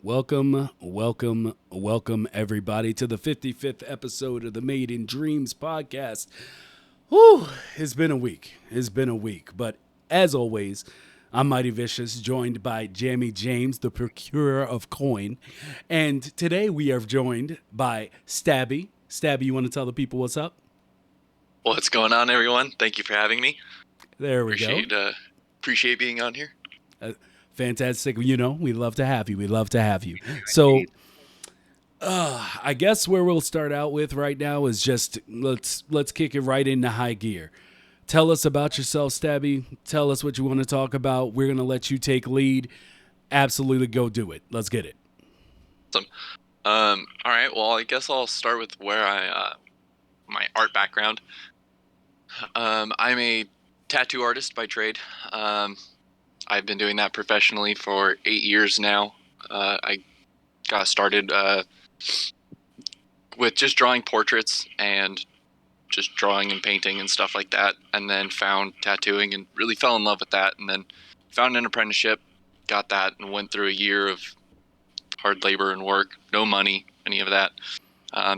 Welcome, everybody, to the 55th episode of the Made in Dreams podcast. Whew, it's been a week. But as always, I'm Mighty Vicious, joined by Jammy James, the procurer of coin. And today we are joined by Stabby. Stabby, you want to tell the people what's up? What's going on, everyone? Thank you for having me. There we go. Appreciate being on here. Fantastic. You know, we love to have you. So, I guess where we'll start out with right now is just let's kick it right into high gear. Tell us about yourself, Stabby. Tell us what you want to talk about. We're gonna let you take lead. Absolutely, go do it. Let's get it. Awesome. All right. Well, I guess I'll start with where my art background. I'm a tattoo artist by trade. I've been doing that professionally for 8 years now. I got started with just drawing portraits and just drawing and painting and stuff like that, and then found tattooing and really fell in love with that, and then found an apprenticeship, got that, and went through a year of hard labor and work, no money, any of that.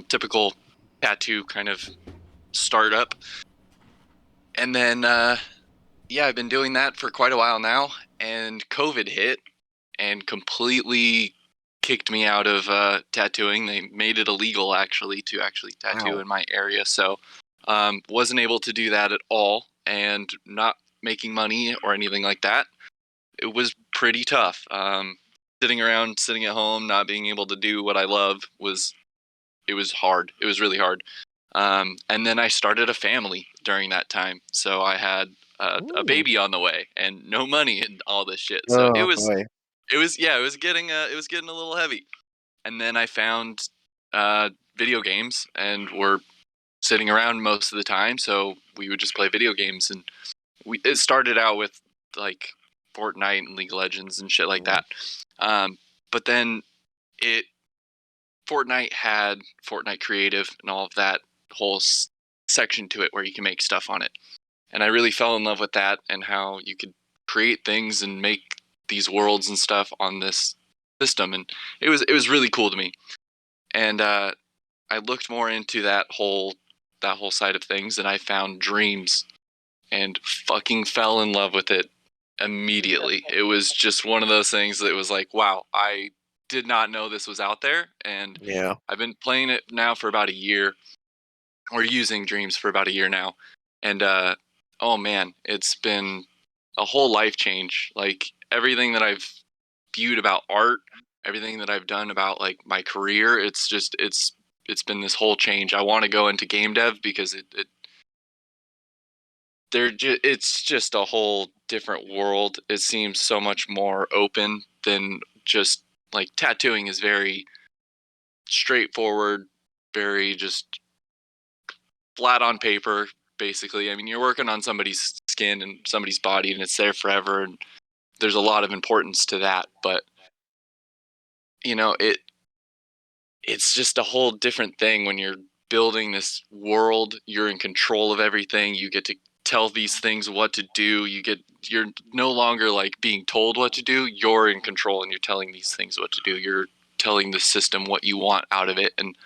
Typical tattoo kind of startup. And then I've been doing that for quite a while now, and COVID hit and completely kicked me out of tattooing. They made it illegal to tattoo in my area, so wasn't able to do that at all, and not making money or anything like that. It was pretty tough. Sitting at home, not being able to do what I love was hard. It was really hard. And then I started a family during that time, so I had a baby on the way and no money and all this shit. So it was getting a little heavy. And then I found video games, and we're sitting around most of the time, so we would just play video games. And it started out with like Fortnite and League of Legends and shit like that. But then Fortnite had Fortnite Creative and all of that whole section to it where you can make stuff on it. And I really fell in love with that and how you could create things and make these worlds and stuff on this system. And it was really cool to me. And I looked more into that whole side of things, and I found Dreams and fucking fell in love with it immediately. It was just one of those things that was like, wow, I did not know this was out there. And I've been playing it now for about a year, or using Dreams for about a year now. And oh man, it's been a whole life change. Like everything that I've viewed about art, everything that I've done about like my career, it's been this whole change. I want to go into game dev because it's just a whole different world. It seems so much more open than just like tattooing is very straightforward, very just flat on paper, basically. I mean, you're working on somebody's skin and somebody's body, and it's there forever, and there's a lot of importance to that. But you know, it's just a whole different thing when you're building this world. You're in control of everything. You get to tell these things what to do. You're no longer like being told what to do. You're in control, and you're telling these things what to do. You're telling the system what you want out of it, and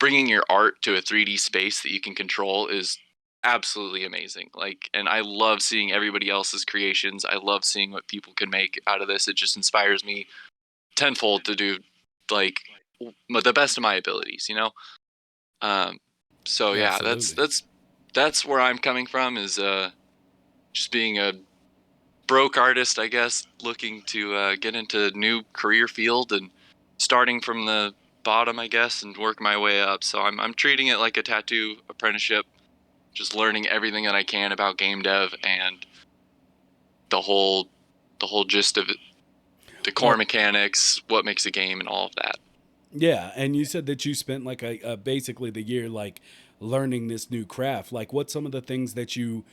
bringing your art to a 3D space that you can control is absolutely amazing. Like, and I love seeing everybody else's creations. I love seeing what people can make out of this. It just inspires me tenfold to do like the best of my abilities, you know? So yeah, that's where I'm coming from, is just being a broke artist, I guess, looking to get into a new career field and starting from the bottom, I guess, and work my way up. So I'm treating it like a tattoo apprenticeship, just learning everything that I can about game dev and the whole gist of it, the core mechanics, what makes a game, and all of that. Yeah, and you said that you spent like a basically the year like learning this new craft. Like, what's some of the things that you've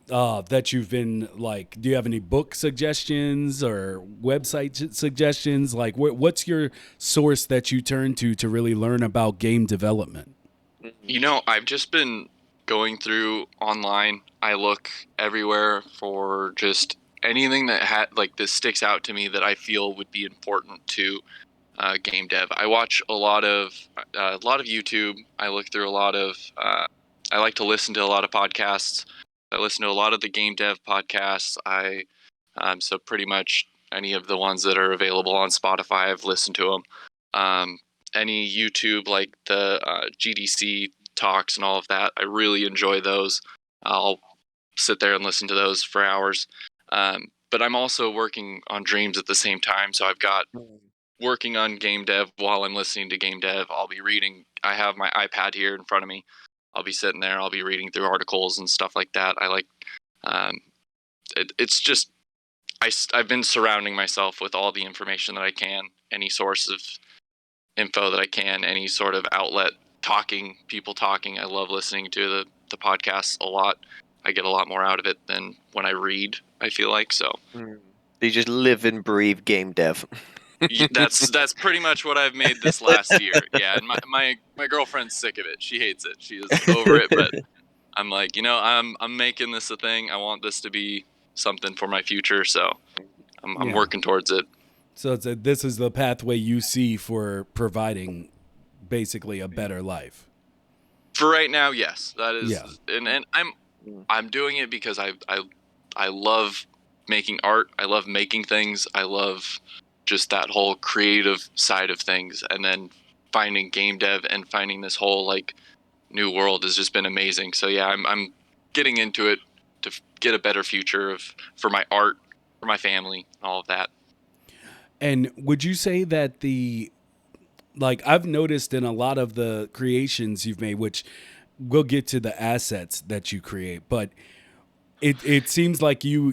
been like? Do you have any book suggestions or website suggestions? Like, what's your source that you turn to really learn about game development? You know, I've just been going through online. I look everywhere for just anything that had like this sticks out to me that I feel would be important to game dev. I watch a lot of YouTube. I look through a lot of. I like to listen to a lot of podcasts. I listen to a lot of the game dev podcasts. So pretty much any of the ones that are available on Spotify, I've listened to them. Any YouTube like the GDC talks and all of that, I really enjoy those. I'll sit there and listen to those for hours. But I'm also working on dreams at the same time, so I've got working on game dev while I'm listening to game dev. I'll be reading. I have my iPad here in front of me. I'll be sitting there. I'll be reading through articles and stuff like that. I like. It's just I've been surrounding myself with all the information that I can, any source of info that I can, any sort of outlet, people talking. I love listening to the podcasts a lot. I get a lot more out of it than when I read, I feel like. So you just live and breathe game dev. that's pretty much what I've made this last year. Yeah, and my girlfriend's sick of it. She hates it. She is over it, but I'm like, I'm making this a thing. I want this to be something for my future, so I'm working towards it. So this is the pathway you see for providing basically a better life. For right now, yes. That is and I'm doing it because I love making art. I love making things. I love just that whole creative side of things, and then finding game dev and finding this whole like new world has just been amazing. So yeah, I'm getting into it to get a better future for my art, for my family, all of that. And would you say that I've noticed in a lot of the creations you've made, which we'll get to the assets that you create, but it seems like you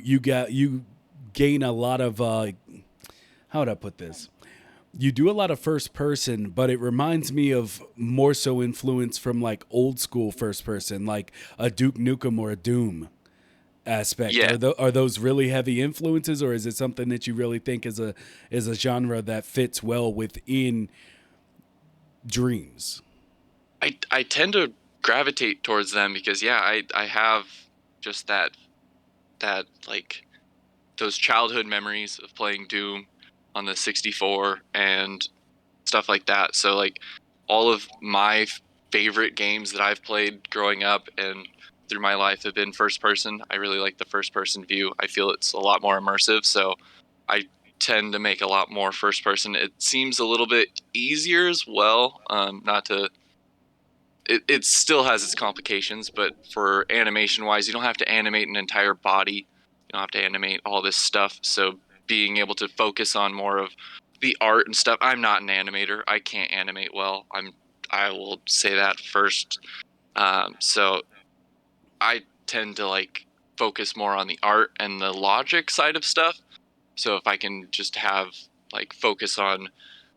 gain a lot of how would I put this? You do a lot of first person, but it reminds me of more so influence from like old school first person, like a Duke Nukem or a Doom aspect. Yeah. Are those really heavy influences, or is it something that you really think is a genre that fits well within dreams? I tend to gravitate towards them because I have just that like those childhood memories of playing Doom on the 64 and stuff like that. So like all of my favorite games that I've played growing up and through my life have been first person. I really like the first person view. I feel it's a lot more immersive, so I tend to make a lot more first person. It seems a little bit easier as well. Not to it still has its complications, but for animation wise, you don't have to animate an entire body. You don't have to animate all this stuff. So being able to focus on more of the art and stuff. I'm not an animator. I can't animate well. I will say that first. So I tend to like focus more on the art and the logic side of stuff. So if I can just have like focus on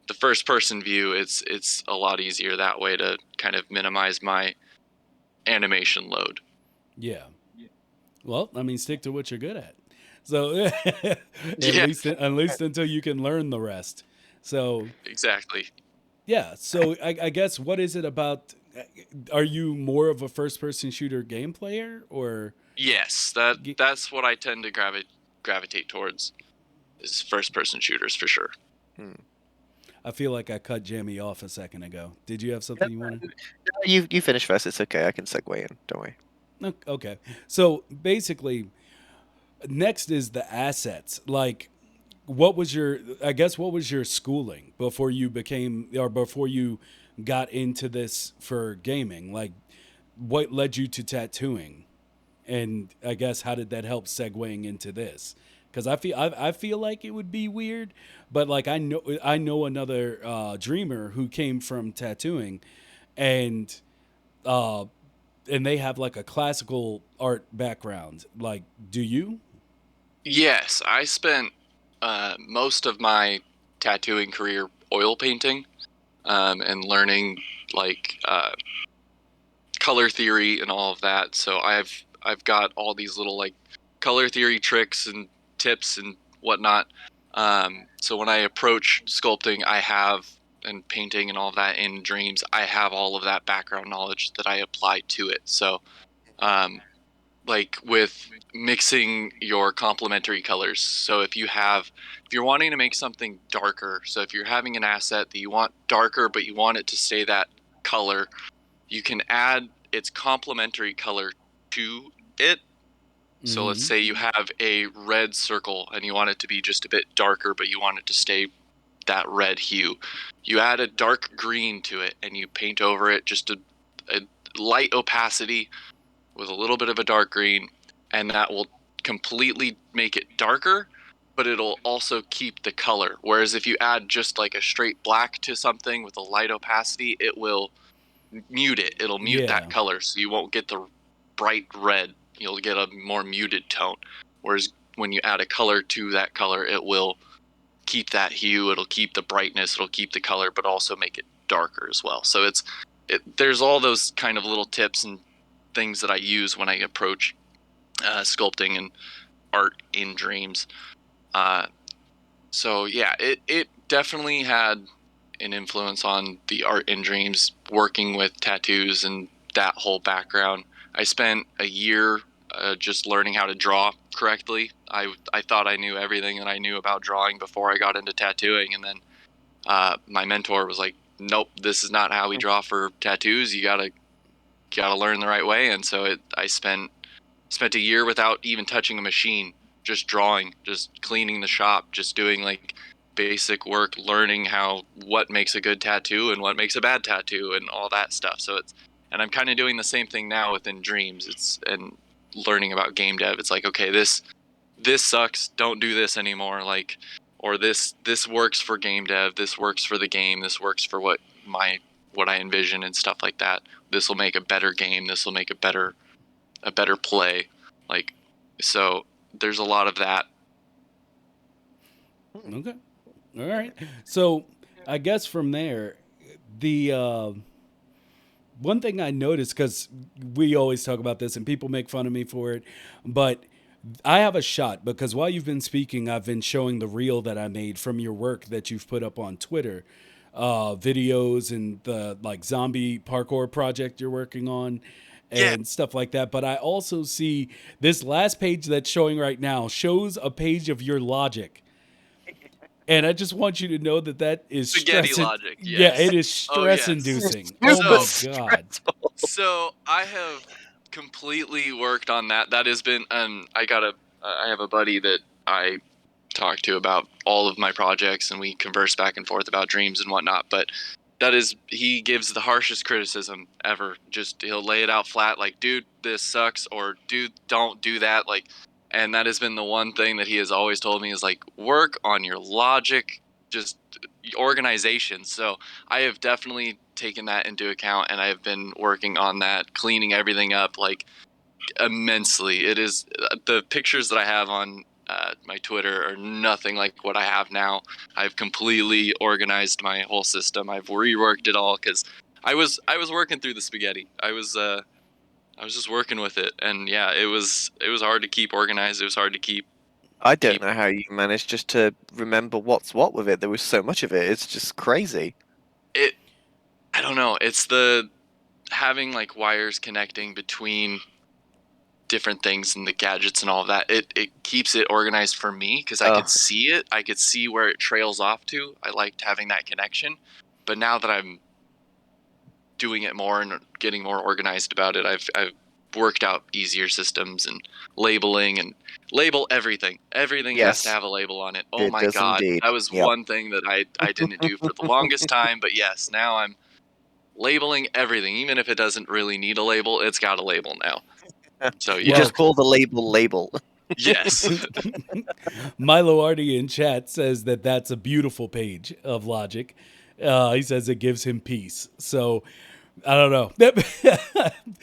the first person view, it's a lot easier that way to kind of minimize my animation load. Yeah. Well, I mean, stick to what you're good at. So at least until you can learn the rest. So exactly. Yeah. So I guess what is it about? Are you more of a first person shooter game player or? Yes, that's what I tend to gravitate towards is first person shooters for sure. I feel like I cut Jamie off a second ago. Did you have something you wanted? You finish first. It's okay. I can segue in. Don't worry. Okay. So basically, next is the assets. Like, what was your schooling before you got into this for gaming? Like, what led you to tattooing? And I guess how did that help segueing into this? Because I feel like it would be weird, but like I know another dreamer who came from tattooing, and they have like a classical art background. Like, do you? Yes, I spent most of my tattooing career oil painting and learning like color theory and all of that. So I've got all these little like color theory tricks and tips and whatnot. So when I approach sculpting, and painting and all of that in dreams, I have all of that background knowledge that I apply to it. So like with mixing your complementary colors. So if you're wanting to make something darker, so if you're having an asset that you want darker but you want it to stay that color, you can add its complementary color to it. So let's say you have a red circle and you want it to be just a bit darker but you want it to stay that red hue. You add a dark green to it and you paint over it just a light opacity with a little bit of a dark green, and that will completely make it darker, but it'll also keep the color. Whereas if you add just like a straight black to something with a light opacity, it will mute it. It'll mute that color, so you won't get the bright red. You'll get a more muted tone. Whereas when you add a color to that color, it will keep that hue. It'll keep the brightness. It'll keep the color, but also make it darker as well. So there's all those kind of little tips and things that I use when I approach sculpting and art in dreams. So yeah, it definitely had an influence on the art in dreams, working with tattoos and that whole background. I spent a year just learning how to draw correctly. I thought I knew everything that I knew about drawing before I got into tattooing, and then my mentor was like, "Nope, this is not how we draw for tattoos. You gotta learn the right way." And so I spent a year without even touching a machine, just drawing, just cleaning the shop, just doing like basic work, learning what makes a good tattoo and what makes a bad tattoo and all that stuff. So and I'm kind of doing the same thing now within dreams. And learning about game dev. It's like, okay, this sucks, don't do this anymore. Like, or this works for game dev, this works for the game, this works for what I envision and stuff like that. This will make a better game, this will make a better play. Like, so there's a lot of that. Okay. All right. So I guess from there, the one thing I noticed, because we always talk about this and people make fun of me for it, but I have a shot because while you've been speaking, I've been showing the reel that I made from your work that you've put up on Twitter, videos and the like zombie parkour project you're working on and stuff like that. But I also see this last page that's showing right now shows a page of your logic. And I just want you to know that is spaghetti stress. logic. Yeah, Yes. it is stress inducing. Yes. Oh my God. So I have completely worked on that. That has been, I have a buddy that I talk to about all of my projects, and we converse back and forth about dreams and whatnot. But he gives the harshest criticism ever. Just, he'll lay it out flat, like, dude, this sucks, or dude, don't do that. Like, and that has been the one thing that he has always told me is like, work on your logic, just organization. So I have definitely taken that into account, and I have been working on that, cleaning everything up like immensely. It is the pictures that I have on my Twitter are nothing like what I have now. I've completely organized my whole system. I've reworked it all because I was working through the spaghetti. I was just working with it, and yeah, it was hard to keep organized. It was hard to keep. I don't know how you managed just to remember what's what with it. There was so much of it. It's just crazy. I don't know. It's the having like wires connecting between different things and the gadgets and all of that. It keeps it organized for me because I could see it. I could see where it trails off to. I liked having that connection. But now that I'm doing it more and getting more organized about it, I've worked out easier systems and labeling and label everything. Everything has to Yes, have a label on it. Oh it my does God. indeed. That was Yep. one thing that I didn't do for the longest time. But yes, now I'm labeling everything. Even if it doesn't really need a label, it's got a label now. So You yeah. just call the label label. Yes. Milo Artie in chat says that that's a beautiful page of logic. He says it gives him peace. So I don't know.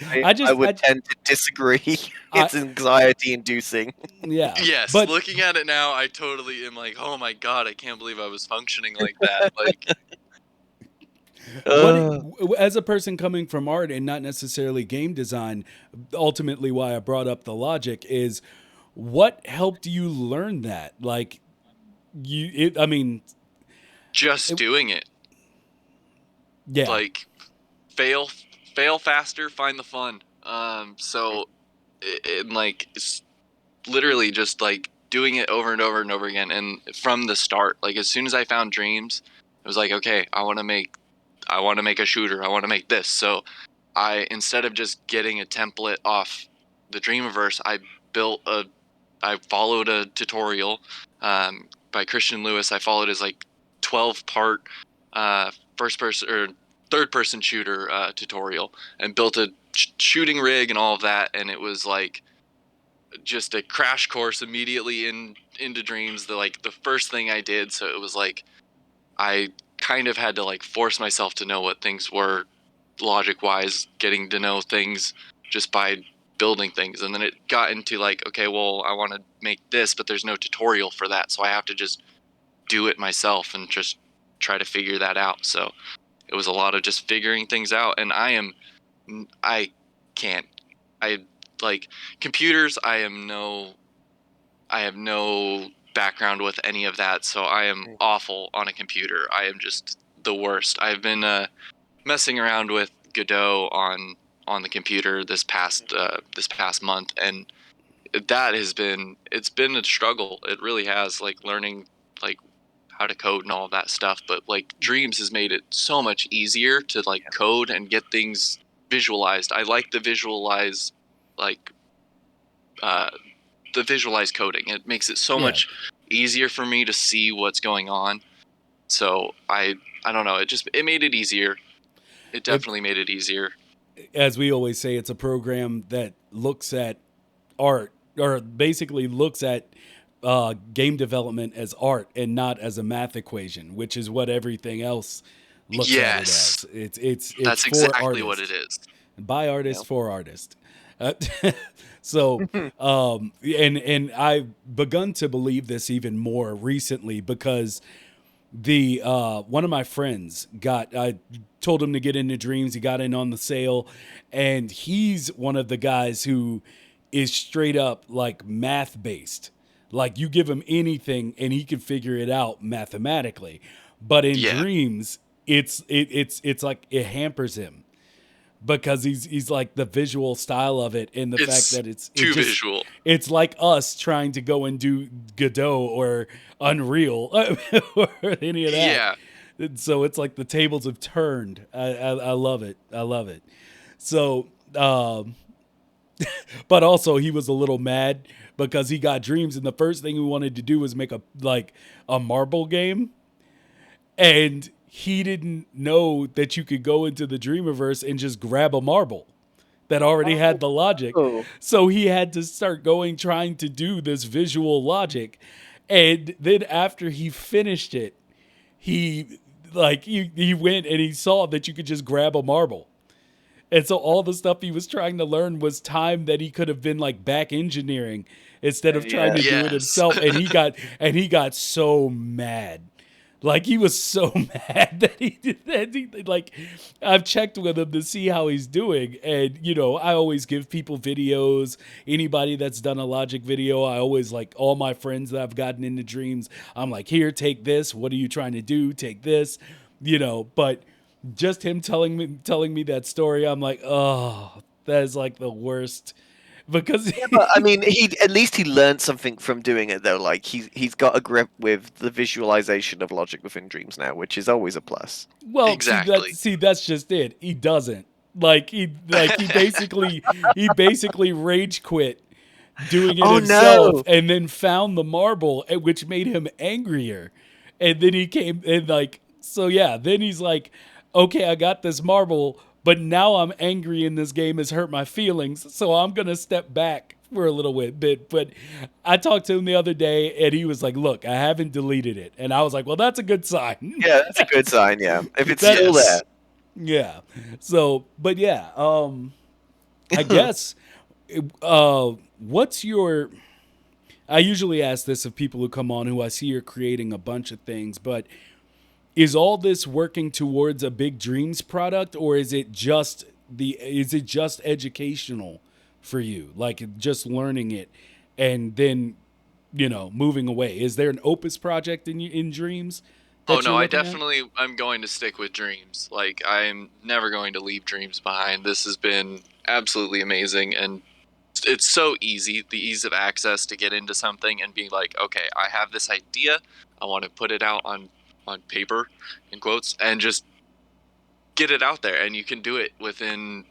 I would tend to disagree. It's anxiety inducing. Yeah. Yes. But looking at it now, I totally am like, oh my God, I can't believe I was functioning like that. Like, as a person coming from art and not necessarily game design, ultimately why I brought up the logic is what helped you learn that? Like just doing it. Yeah. Like, fail faster, find the fun. So and like it's literally just like doing it over and over and over again. And from the start, like as soon as I found dreams, it was like, okay, I want to make a shooter. I want to make this. So instead of just getting a template off the Dreamverse, I followed a tutorial by Christian Lewis. I followed his like 12-part first person or third person shooter tutorial and built a shooting rig and all of that. And it was like just a crash course immediately into Dreams. The first thing I did. So it was like I kind of had to like force myself to know what things were logic wise, getting to know things just by building things. And then it got into like, okay, well, I want to make this, but there's no tutorial for that. So I have to just do it myself and just try to figure that out. So it was a lot of just figuring things out. And I can't, I like computers. I have no background with any of that. So I am awful on a computer. I am just the worst. I've been, messing around with Godot on the computer this past month, and it's been a struggle. It really has, like learning like how to code and all of that stuff. But like Dreams has made it so much easier to like code and get things visualized. I like like uh, the visualized coding. It makes it so much easier for me to see what's going on. So I don't know. It made it easier. It definitely made it easier. As we always say, it's a program that looks at art, or basically looks at game development as art and not as a math equation, which is what everything else looks at it as. It's That's for exactly artists. What it is. By artists for artists. So, and I've begun to believe this even more recently because the one of my friends I told him to get into Dreams. He got in on the sale, and he's one of the guys who is straight up like math based. Like you give him anything and he can figure it out mathematically. But in Dreams, it's like it hampers him because he's like the visual style of it and the fact that it's visual. It's like us trying to go and do Godot or Unreal or any of that. Yeah. So it's like the tables have turned. I love it. I love it. So, but also he was a little mad because he got Dreams and the first thing he wanted to do was make a marble game. And he didn't know that you could go into the Dreamverse and just grab a marble that already had the logic. So he had to start trying to do this visual logic. And then after he finished it, he went and he saw that you could just grab a marble. And so all the stuff he was trying to learn was time that he could have been like back engineering instead of trying to do it himself. And he got so mad. Like he was so mad that he did that. Like I've checked with him to see how he's doing. And, I always give people videos. Anybody that's done a logic video, I always like all my friends that I've gotten into Dreams. I'm like, here, take this. What are you trying to do? Take this, but just him telling me that story. I'm like, oh, that is like the worst. Because but I mean, at least he learned something from doing it though. Like he's got a grip with the visualization of logic within Dreams now, which is always a plus. Well, exactly. That's just it. He doesn't he basically rage quit doing it himself and then found the marble, which made him angrier. And then he came and then he's like, okay, I got this marble. But now I'm angry and this game has hurt my feelings, so I'm going to step back for a little bit. But I talked to him the other day, and he was like, look, I haven't deleted it. And I was like, well, that's a good sign. Yeah, that's a good sign, yeah. If it's still there. Yeah. So, but yeah, I guess, what's your... I usually ask this of people who come on who I see are creating a bunch of things, but... Is all this working towards a big Dreams product, or is it just educational for you? Like just learning it and then, moving away. Is there an Opus project in Dreams? Oh no, I'm going to stick with Dreams. Like I'm never going to leave Dreams behind. This has been absolutely amazing, and it's so easy, the ease of access to get into something and being like, okay, I have this idea, I want to put it out on paper, in quotes, and just get it out there, and you can do it within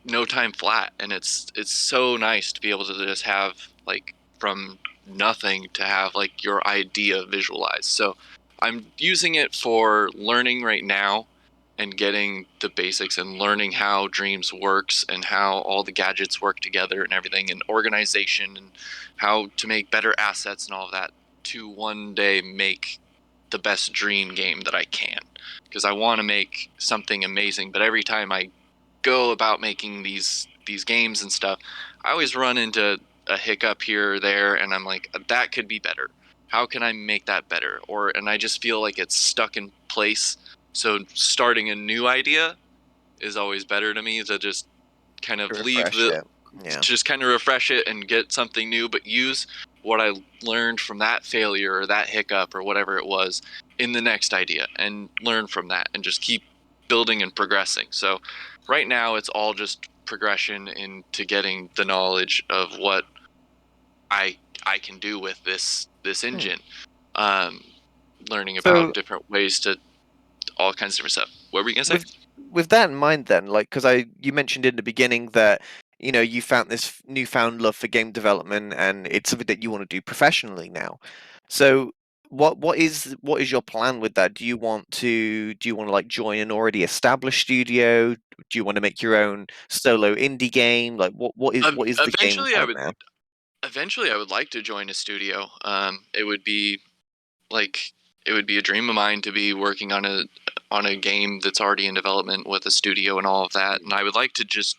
no time flat. And it's so nice to be able to just have, like, from nothing to have like your idea visualized. So I'm using it for learning right now and getting the basics and learning how Dreams works and how all the gadgets work together and everything, and organization, and how to make better assets and all of that, to one day make the best dream game that I can, because I want to make something amazing. But every time I go about making these games and stuff, I always run into a hiccup here or there, and I'm like, that could be better. How can I make that better? And I just feel like it's stuck in place. So starting a new idea is always better to me, to just kind of leave Refresh it. Yeah. just kind of refresh it and get something new, but use what I learned from that failure or that hiccup or whatever it was in the next idea, and learn from that and just keep building and progressing. So right now it's all just progression into getting the knowledge of what I can do with this engine. Learning So- about different ways to all kinds of different stuff. What were you gonna say? With that in mind, then, like, because you mentioned in the beginning that you found this newfound love for game development, and it's something that you want to do professionally now. So, what is your plan with that? Do you want to like join an already established studio? Do you want to make your own solo indie game? Like, what is the game Eventually, plan now? I would like to join a studio. It would be like, it would be a dream of mine to be working on a game that's already in development with a studio and all of that. And I would like to just,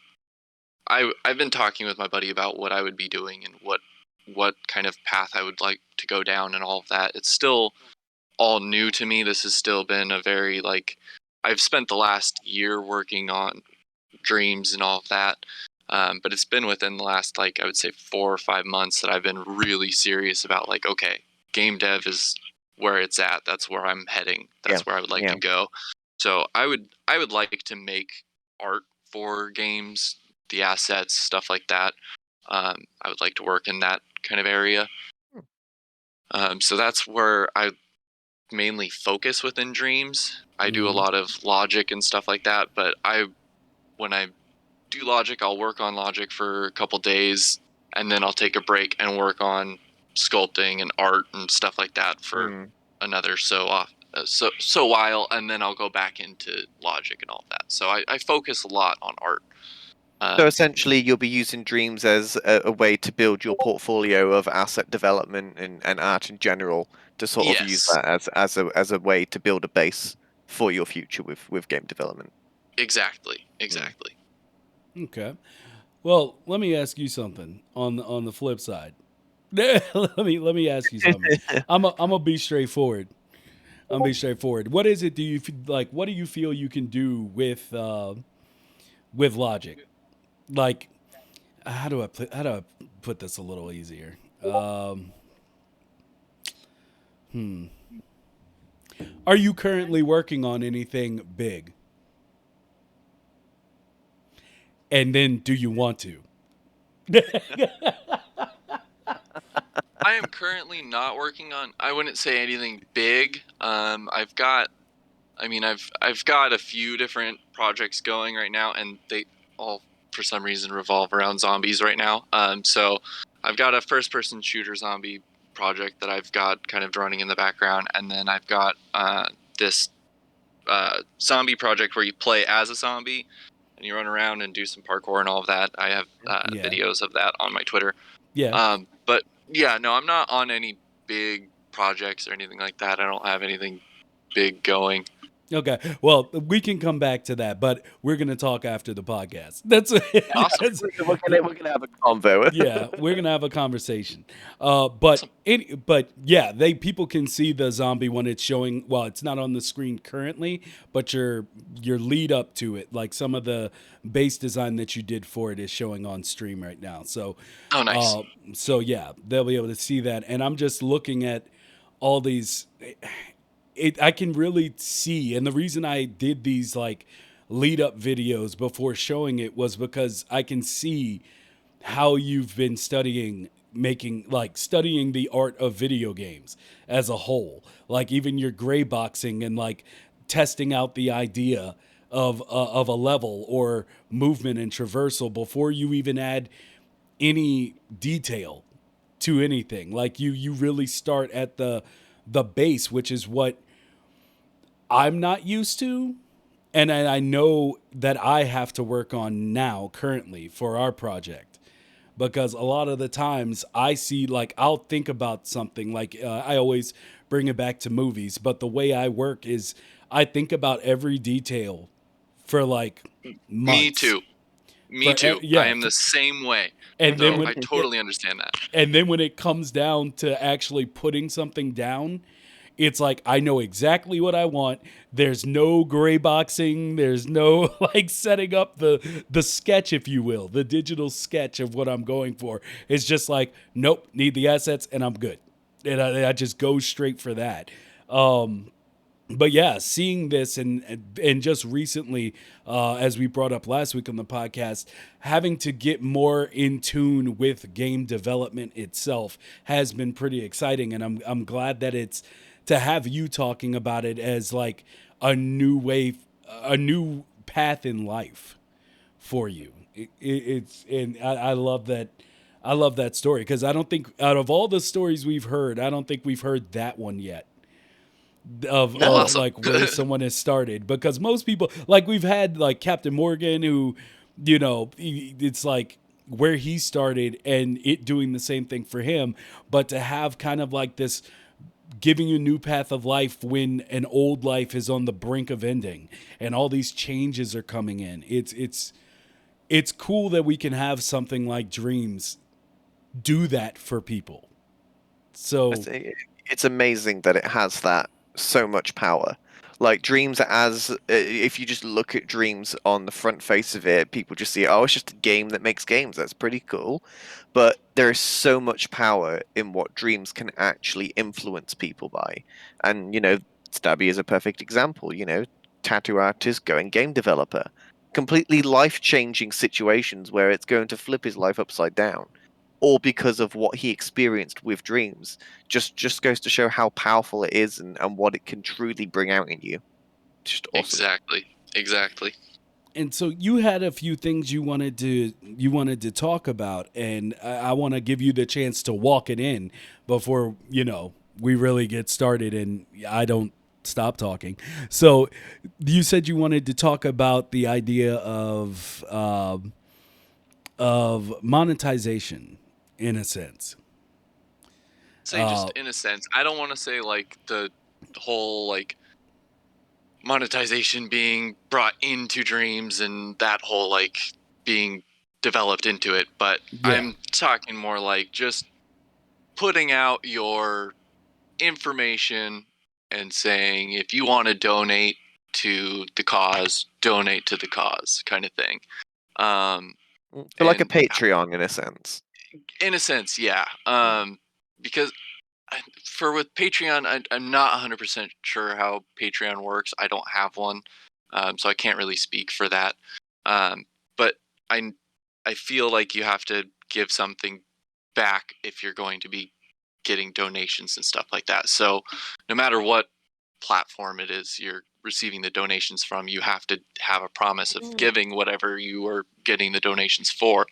I've been talking with my buddy about what I would be doing and what kind of path I would like to go down and all of that. It's still all new to me. This has still been a very, like, I've spent the last year working on Dreams and all of that. But it's been within the last, like, I would say 4 or 5 months that I've been really serious about, like, okay, game dev is where it's at. That's where I'm heading. That's where I would like to go. So I would like to make art for games, the assets, stuff like that. I would like to work in that kind of area. So that's where I mainly focus within Dreams. I do a lot of logic and stuff like that, but when I do logic, I'll work on logic for a couple days, and then I'll take a break and work on sculpting and art and stuff like that for another so while, and then I'll go back into logic and all of that. So I focus a lot on art. So essentially, you'll be using Dreams as a way to build your portfolio of asset development and art in general, to sort of use Yes. that as a way to build a base for your future with game development. Exactly. Okay. Well, let me ask you something on the flip side. let me ask you something. I'm gonna be straightforward. What is it? Like? What do you feel you can do with logic? Like, how do I put this a little easier? Are you currently working on anything big? And then, do you want to? I am currently not working on, I wouldn't say anything big. I've got a few different projects going right now, and they all for some reason revolve around zombies right now. So I've got a first person shooter zombie project that I've got kind of running in the background, and then I've got this zombie project where you play as a zombie and you run around and do some parkour and all of that. I have videos of that on my Twitter. Yeah. But yeah, no, I'm not on any big projects or anything like that. I don't have anything big going. Okay. Well, we can come back to that, but we're going to talk after the podcast. That's Awesome. We're gonna have a convo. Yeah, we're gonna have a conversation. But yeah, people can see the zombie when it's showing. Well, it's not on the screen currently, but your lead up to it, like some of the base design that you did for it, is showing on stream right now. So, Oh, nice. So yeah, they'll be able to see that. And I'm just looking at all these. I can really see, and the reason I did these like lead up videos before showing it was because I can see how you've been studying studying the art of video games as a whole, like even your gray boxing and like testing out the idea of a level or movement and traversal before you even add any detail to anything. Like you really start at the base, which is what I'm not used to, and I know that I have to work on now currently for our project, because a lot of the times I see, like, I'll think about something like I always bring it back to movies, but the way I work is I think about every detail for like Me months. too. Me too. I Yeah, am the same way. and then So when I totally understand that. and then when it comes down to actually putting something down, it's like I know exactly what I want. There's no gray boxing. There's no like setting up the sketch, if you will, the digital sketch of what I'm going for. It's just like, nope, need the assets and I'm good. And I just go straight for that. But yeah, seeing this and just recently, as we brought up last week on the podcast, having to get more in tune with game development itself has been pretty exciting, and I'm glad that it's to have you talking about it as like a new way, a new path in life for you. It's and I love that. I love that story because I don't think out of all the stories we've heard, I don't think we've heard that one yet No. of Awesome. like where someone has started, because most people, like, we've had like Captain Morgan who, it's like where he started and it doing the same thing for him, but to have kind of like this giving you a new path of life when an old life is on the brink of ending and all these changes are coming in, it's cool that we can have something like Dreams do that for people. So It's amazing that it has that so much power. Like Dreams, as if you just look at Dreams on the front face of it, people just see, oh, it's just a game that makes games. That's pretty cool. But there is so much power in what Dreams can actually influence people by. And, Stabby is a perfect example. Tattoo artist going game developer. Completely life changing situations where it's going to flip his life upside down, all because of what he experienced with Dreams. Just goes to show how powerful it is, and what it can truly bring out in you. Just awesome. Exactly. and so you had a few things you wanted to talk about, and I want to give you the chance to walk it in before we really get started and I don't stop talking. So you said you wanted to talk about the idea of monetization in a sense. Say just in a sense. I don't want to say like the whole like monetization being brought into Dreams and that whole like being developed into it, but Yeah. I'm talking more like just putting out your information and saying if you want to donate to the cause kind of thing. So like a And Patreon in a sense. in a sense, yeah. Because for with Patreon, I'm not 100% sure how Patreon works. I don't have one, so I can't really speak for that. But I I feel like you have to give something back if you're going to be getting donations and stuff like that. So no matter what platform it is you're receiving the donations from, you have to have a promise of giving whatever you are getting the donations for.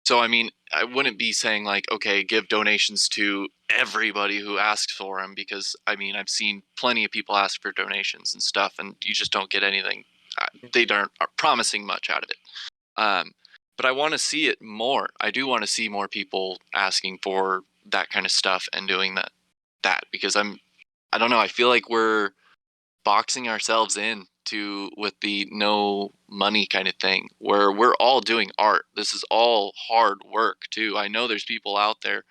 So I mean, I wouldn't be saying like, okay, give donations to everybody who asks for them, because I mean, I've seen plenty of people ask for donations and stuff, and you just don't get anything. They aren't are promising much out of it. Um, but I want to see it more. I do want to see more people asking for that kind of stuff and doing that because I don't know. I feel like we're boxing ourselves in to with the no money kind of thing where we're all doing art. This is all hard work too. I know there's people out there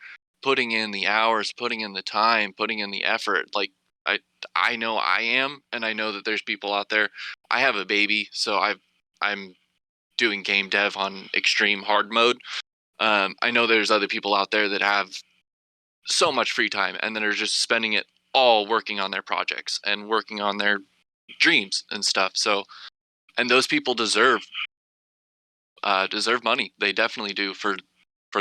putting in the hours, putting in the time, putting in the effort. Like I I know I am, and I know that there's people out there. I have a baby, so I'm doing game dev on extreme hard mode. I know there's other people out there that have so much free time and then are just spending it all working on their projects and working on their dreams and stuff. So, and those people deserve money. They definitely do for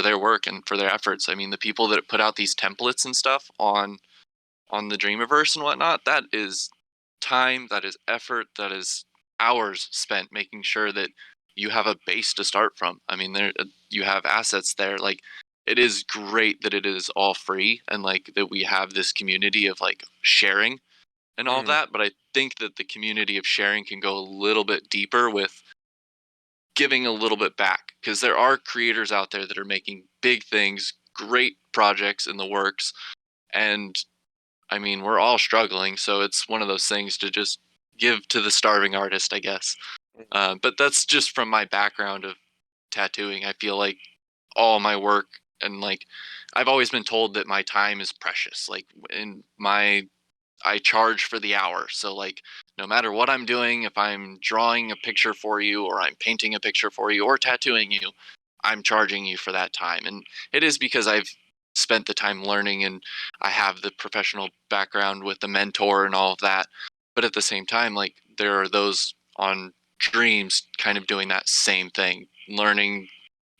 their work and for their efforts. I mean, the people that put out these templates and stuff on the Dreamiverse and whatnot, that is time, that is effort, that is hours spent making sure that you have a base to start from. I mean, there you have assets there. Like, it is great that it is all free and like that we have this community of like sharing and all that. But I think that the community of sharing can go a little bit deeper with giving a little bit back, because there are creators out there that are making big things, great projects in the works, and I mean, we're all struggling, so it's one of those things to just give to the starving artist, I guess. But that's just from my background of tattooing. I feel like all my work, and like I've always been told that my time is precious. Like, I charge for the hour. So like, no matter what I'm doing, if I'm drawing a picture for you, or I'm painting a picture for you, or tattooing you, I'm charging you for that time. And it is because I've spent the time learning, and I have the professional background with the mentor and all of that. But at the same time, like, there are those on Dreams kind of doing that same thing, learning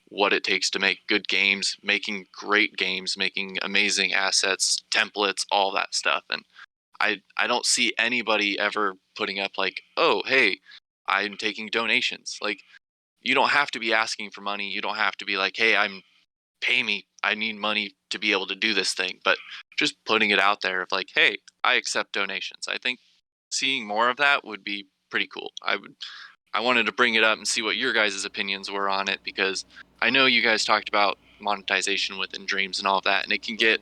what it takes to make good games, making great games, making amazing assets, templates, all that stuff. And I don't see anybody ever putting up like, oh, hey, I'm taking donations. Like, you don't have to be asking for money. You don't have to be like, hey, pay me. I need money to be able to do this thing. But just putting it out there of like, hey, I accept donations. I think seeing more of that would be pretty cool. I wanted to bring it up and see what your guys' opinions were on it, because I know you guys talked about monetization within Dreams and all of that, and it could get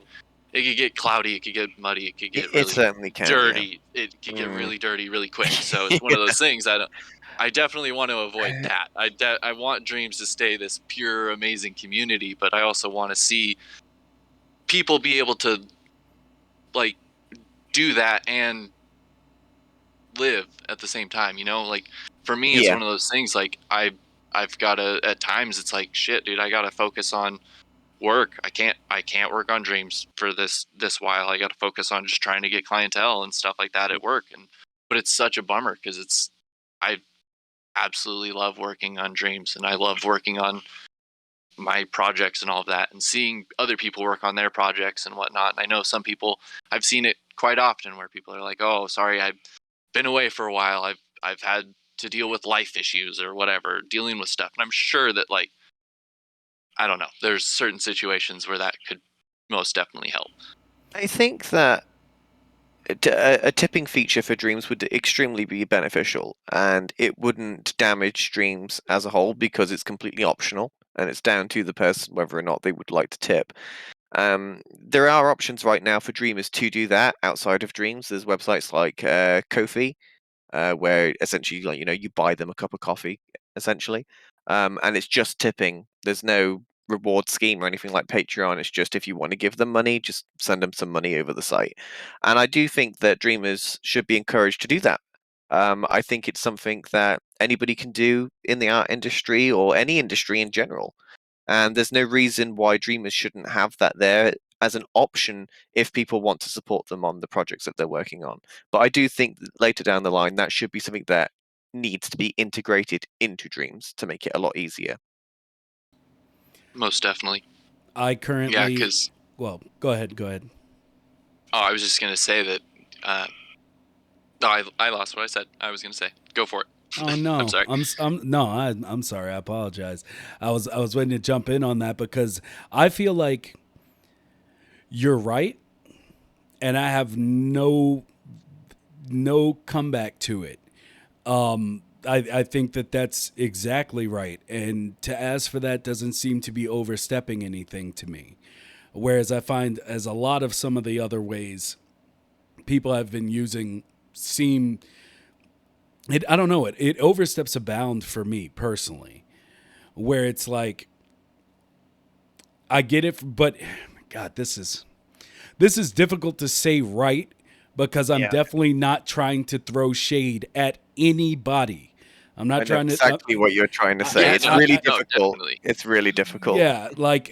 cloudy, it could get muddy, it could get It really certainly can, dirty. It could get really dirty really quick. So it's one of those things I definitely want to avoid that. I want Dreams to stay this pure, amazing community, but I also want to see people be able to like do that and live at the same time. You know, like for me, it's Yeah. one of those things. Like I've got to, at times it's like, shit, dude, I got to focus on work. I can't work on Dreams for this while. I got to focus on just trying to get clientele and stuff like that at work. But it's such a bummer, because I absolutely love working on Dreams, and I love working on my projects and all of that, and seeing other people work on their projects and whatnot. And I know some people, I've seen it quite often where people are like, oh, sorry, I've been away for a while. I've had to deal with life issues or whatever, dealing with stuff. And I'm sure that, like, I don't know, there's certain situations where that could most definitely help. I think that a tipping feature for Dreams would extremely be beneficial, and it wouldn't damage Dreams as a whole, because it's completely optional and it's down to the person whether or not they would like to tip. There are options right now for Dreamers to do that outside of Dreams. There's websites like Ko-fi, where essentially, like, you buy them a cup of coffee, essentially, and it's just tipping. There's no reward scheme or anything like Patreon. It's just, if you want to give them money, just send them some money over the site. And I do think that Dreamers should be encouraged to do that. I think it's something that anybody can do in the art industry, or any industry in general. And there's no reason why Dreamers shouldn't have that there as an option if people want to support them on the projects that they're working on. But I do think that later down the line, that should be something that needs to be integrated into Dreams to make it a lot easier. Most definitely. I Yeah, currently, because well, go ahead. I was just gonna say that. I lost what I said. I was gonna say. Go for it. Oh no, I'm sorry. I'm sorry. I apologize. I was waiting to jump in on that, because I feel like you're right, and I have no comeback to it. I think that that's exactly right, and to ask for that doesn't seem to be overstepping anything to me. Whereas I find, as a lot of some of the other ways people have been using seem, I don't know, it oversteps a bound for me personally, where it's like, I get it, but God, this is difficult to say, right? Because I'm Yeah. definitely not trying to throw shade at anybody. I'm I not know trying to. exactly what you're trying to say. Yeah, It's no, really no, difficult. definitely. It's really difficult. Yeah, like,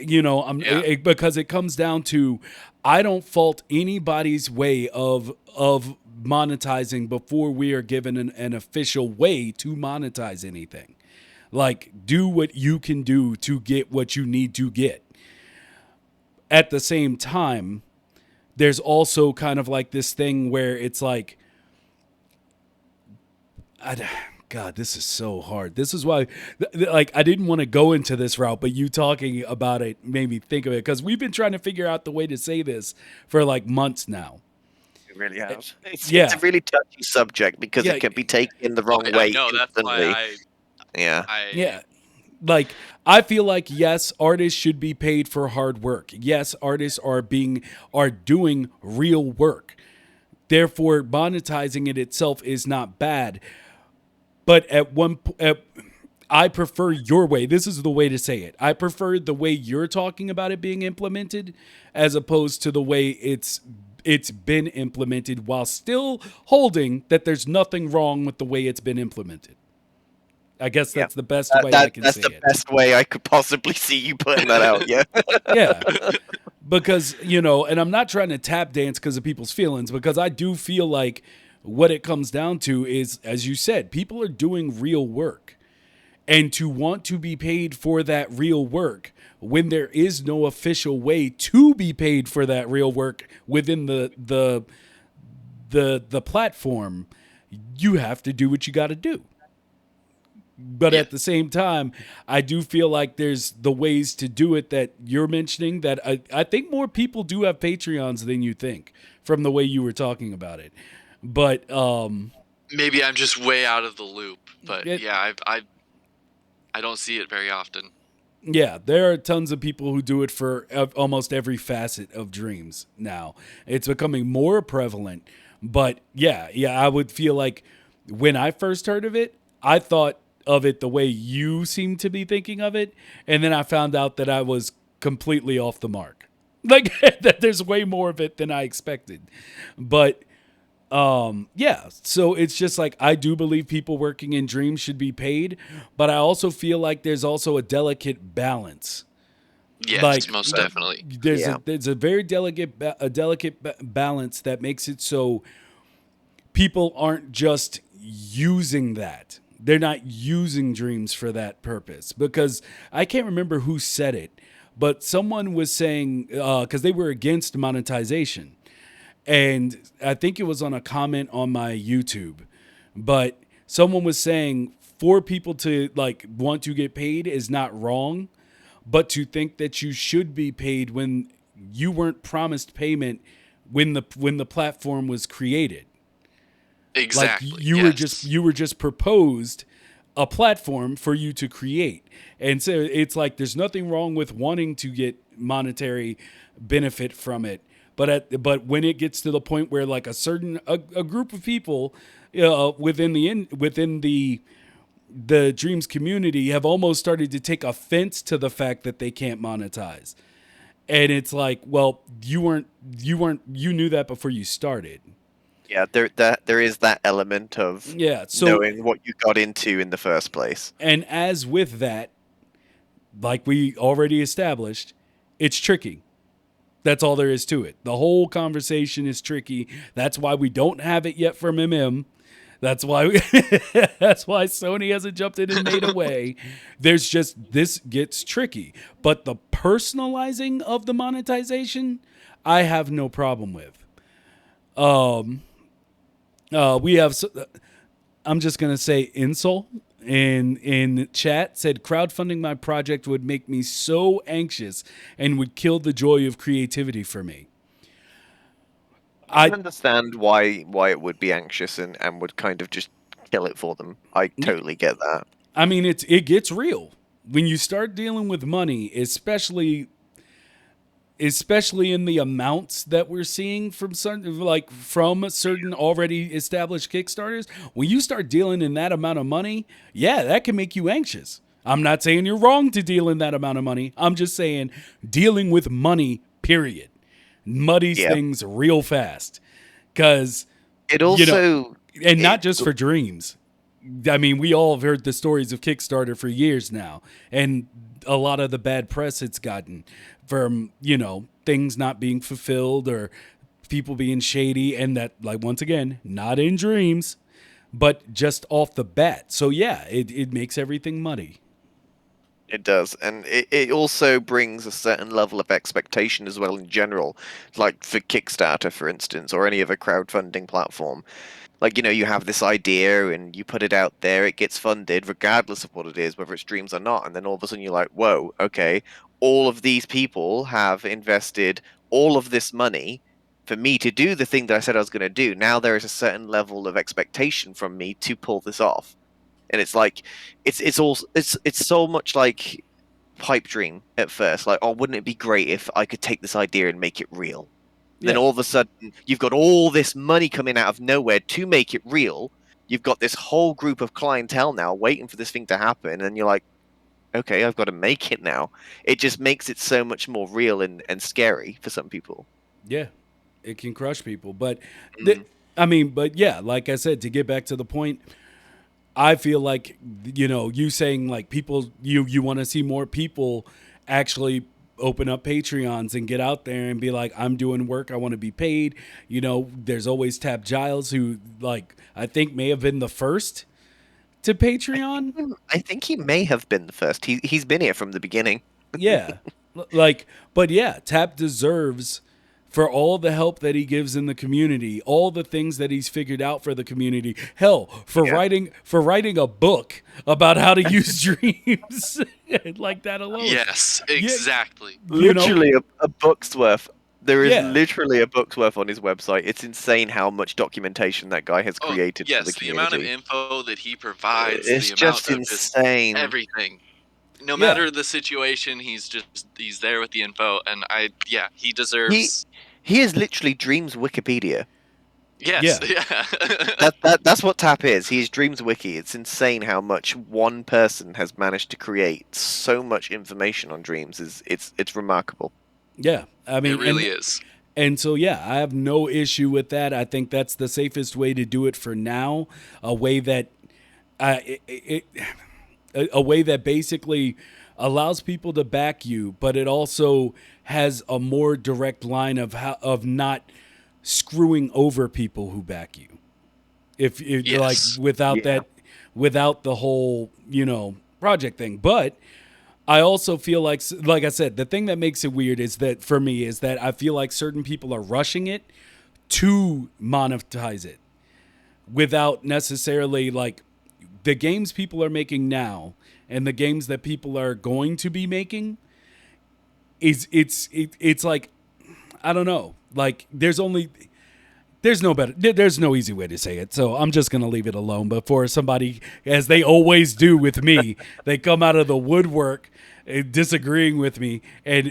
because it comes down to, I don't fault anybody's way of monetizing before we are given an official way to monetize anything. Like, do what you can do to get what you need to get. at the same time, there's also kind of like this thing where it's like, God, this is so hard. This is why, like, I didn't want to go into this route, but you talking about it made me think of it, because we've been trying to figure out the way to say this for like months now. It really has. It's Yeah. a really touchy subject because Yeah. it can be taken the wrong I way know that's instantly. why Yeah. Yeah. Like, I feel like, yes, artists should be paid for hard work. Yes, artists are doing real work. Therefore, monetizing it itself is not bad. But I prefer your way. This is the way to say it. I prefer the way you're talking about it being implemented, as opposed to the way it's been implemented, while still holding that there's nothing wrong with the way it's been implemented. I guess that's the best way I can say it. That's the best way I could possibly see you putting that out. Yeah. Yeah. Because, and I'm not trying to tap dance because of people's feelings, because I do feel like what it comes down to is, as you said, people are doing real work. And to want to be paid for that real work when there is no official way to be paid for that real work within the platform, you have to do what you got to do. But at the same time, I do feel like there's the ways to do it that you're mentioning, that I think more people do have Patreons than you think, from the way you were talking about it. But maybe I'm just way out of the loop. But I don't see it very often. Yeah, there are tons of people who do it for almost every facet of dreams now. It's becoming more prevalent. But yeah, I would feel like when I first heard of it, I thought of it the way you seem to be thinking of it, and then I found out that I was completely off the mark. Like, that there's way more of it than I expected. But so it's just like, I do believe people working in dreams should be paid, but I also feel like there's also a delicate balance. Yes, Like, most definitely. There's a very delicate balance that makes it so people aren't just using that. They're not using dreams for that purpose, because I can't remember who said it, but someone was saying, because they were against monetization. And I think it was on a comment on my YouTube, but someone was saying, for people to like want to get paid is not wrong, but to think that you should be paid when you weren't promised payment when the platform was created. Exactly. Like, you were just proposed a platform for you to create. And so it's like, there's nothing wrong with wanting to get monetary benefit from it. But when it gets to the point where like a group of people within the dreams community have almost started to take offense to the fact that they can't monetize. And it's like, well, you knew that before you started. Yeah, there is that element of knowing what you got into in the first place. And as with that, like we already established, it's tricky. That's all there is to it. The whole conversation is tricky. That's why we don't have it yet from MM. That's why that's why Sony hasn't jumped in and made a way. There's just, this gets tricky. But the personalizing of the monetization, I have no problem with. We have, I'm just going to say, Insol in chat said, crowdfunding my project would make me so anxious and would kill the joy of creativity for me. I understand why it would be anxious and would kind of just kill it for them. I totally get that. I mean, it gets real when you start dealing with money, especially in the amounts that we're seeing from certain already established Kickstarters. When you start dealing in that amount of money, that can make you anxious. I'm not saying you're wrong to deal in that amount of money. I'm just saying dealing with money, period, muddies things real fast. Because it also, not just for dreams. I mean, we all have heard the stories of Kickstarter for years now, and a lot of the bad press it's gotten from, things not being fulfilled or people being shady, and that, like, once again, not in dreams, but just off the bat. So it makes everything muddy. It does, and it also brings a certain level of expectation as well in general, like for Kickstarter, for instance, or any other crowdfunding platform. Like, you have this idea and you put it out there, it gets funded regardless of what it is, whether it's dreams or not, and then all of a sudden you're like, whoa, okay, all of these people have invested all of this money for me to do the thing that I said I was going to do. Now there is a certain level of expectation from me to pull this off. And it's like it's so much like pipe dream at first. Like, oh, wouldn't it be great if I could take this idea and make it real? Then Yeah. all of a sudden, you've got all this money coming out of nowhere to make it real. You've got this whole group of clientele now waiting for this thing to happen, and you're like, okay, I've got to make it now. It just makes it so much more real and scary for some people. Yeah. It can crush people. But, Mm. I mean, but yeah, like I said, to get back to the point, I feel like, you saying like people, you want to see more people actually open up Patreons and get out there and be like, I'm doing work, I want to be paid. There's always Tab Giles, who, like, I think may have been the first to Patreon. I think he may have been the first. He's been here from the beginning. Yeah. Like, but yeah, Tap deserves, for all the help that he gives in the community, all the things that he's figured out for the community. Hell, for Yeah. writing a book about how to use dreams. Like that alone. Yes, exactly. Literally a book's worth. There is Yeah. literally a book's worth on his website. It's insane how much documentation that guy has Oh, created for the yes, the amount of community. info that he provides, It's the amount just of just insane. everything. No Yeah. matter the situation, he's there with the info, and he He deserves. he is literally Dreams Wikipedia. Yes, Yeah. yeah. That's what Tap is. He is Dreams Wiki. It's insane how much one person has managed to create so much information on dreams. It's remarkable. Yeah. I It mean, really is. and so, yeah, I have no issue with that. I think that's the safest way to do it for now. A way that, a way that basically allows people to back you, but it also has a more direct line of not screwing over people who back you. If like Yes. Yeah. without the whole project thing, but I also feel like I said, the thing that makes it weird is that for me is that I feel like certain people are rushing it to monetize it without necessarily, like, the games people are making now and the games that people are going to be making it's like, I don't know, like there's no easy way to say it, so I'm just gonna leave it alone before somebody, as they always do with me, they come out of the woodwork disagreeing with me and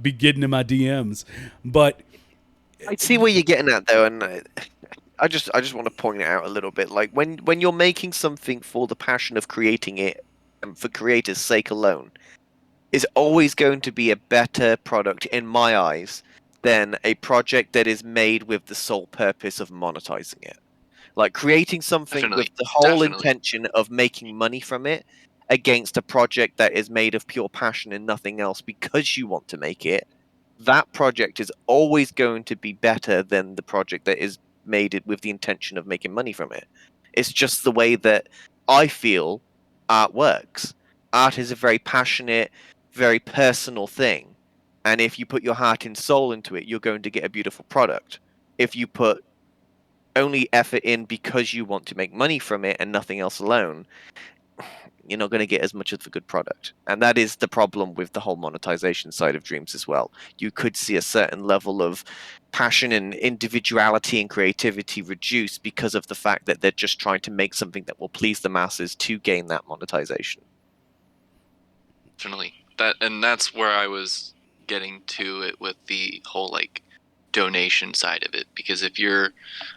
be getting in my DMs. But I see where you're getting at though, and I just want to point it out a little bit. Like when you're making something for the passion of creating it and for creators' sake alone, is always going to be a better product in my eyes than a project that is made with the sole purpose of monetizing it. Like creating something with Definitely. the whole Definitely. intention of making money from it against a project that is made of pure passion and nothing else because you want to make it. That project is always going to be better than the project that is made it with the intention of making money from it. It's just the way that I feel art works. Art is a very passionate, very personal thing. And if you put your heart and soul into it, you're going to get a beautiful product. If you put only effort in because you want to make money from it and nothing else alone, you're not going to get as much of a good product. And that is the problem with the whole monetization side of dreams as well. You could see a certain level of passion and individuality and creativity reduced because of the fact that they're just trying to make something that will please the masses to gain that monetization. Definitely. That's where I was getting to it with the whole like donation side of it, because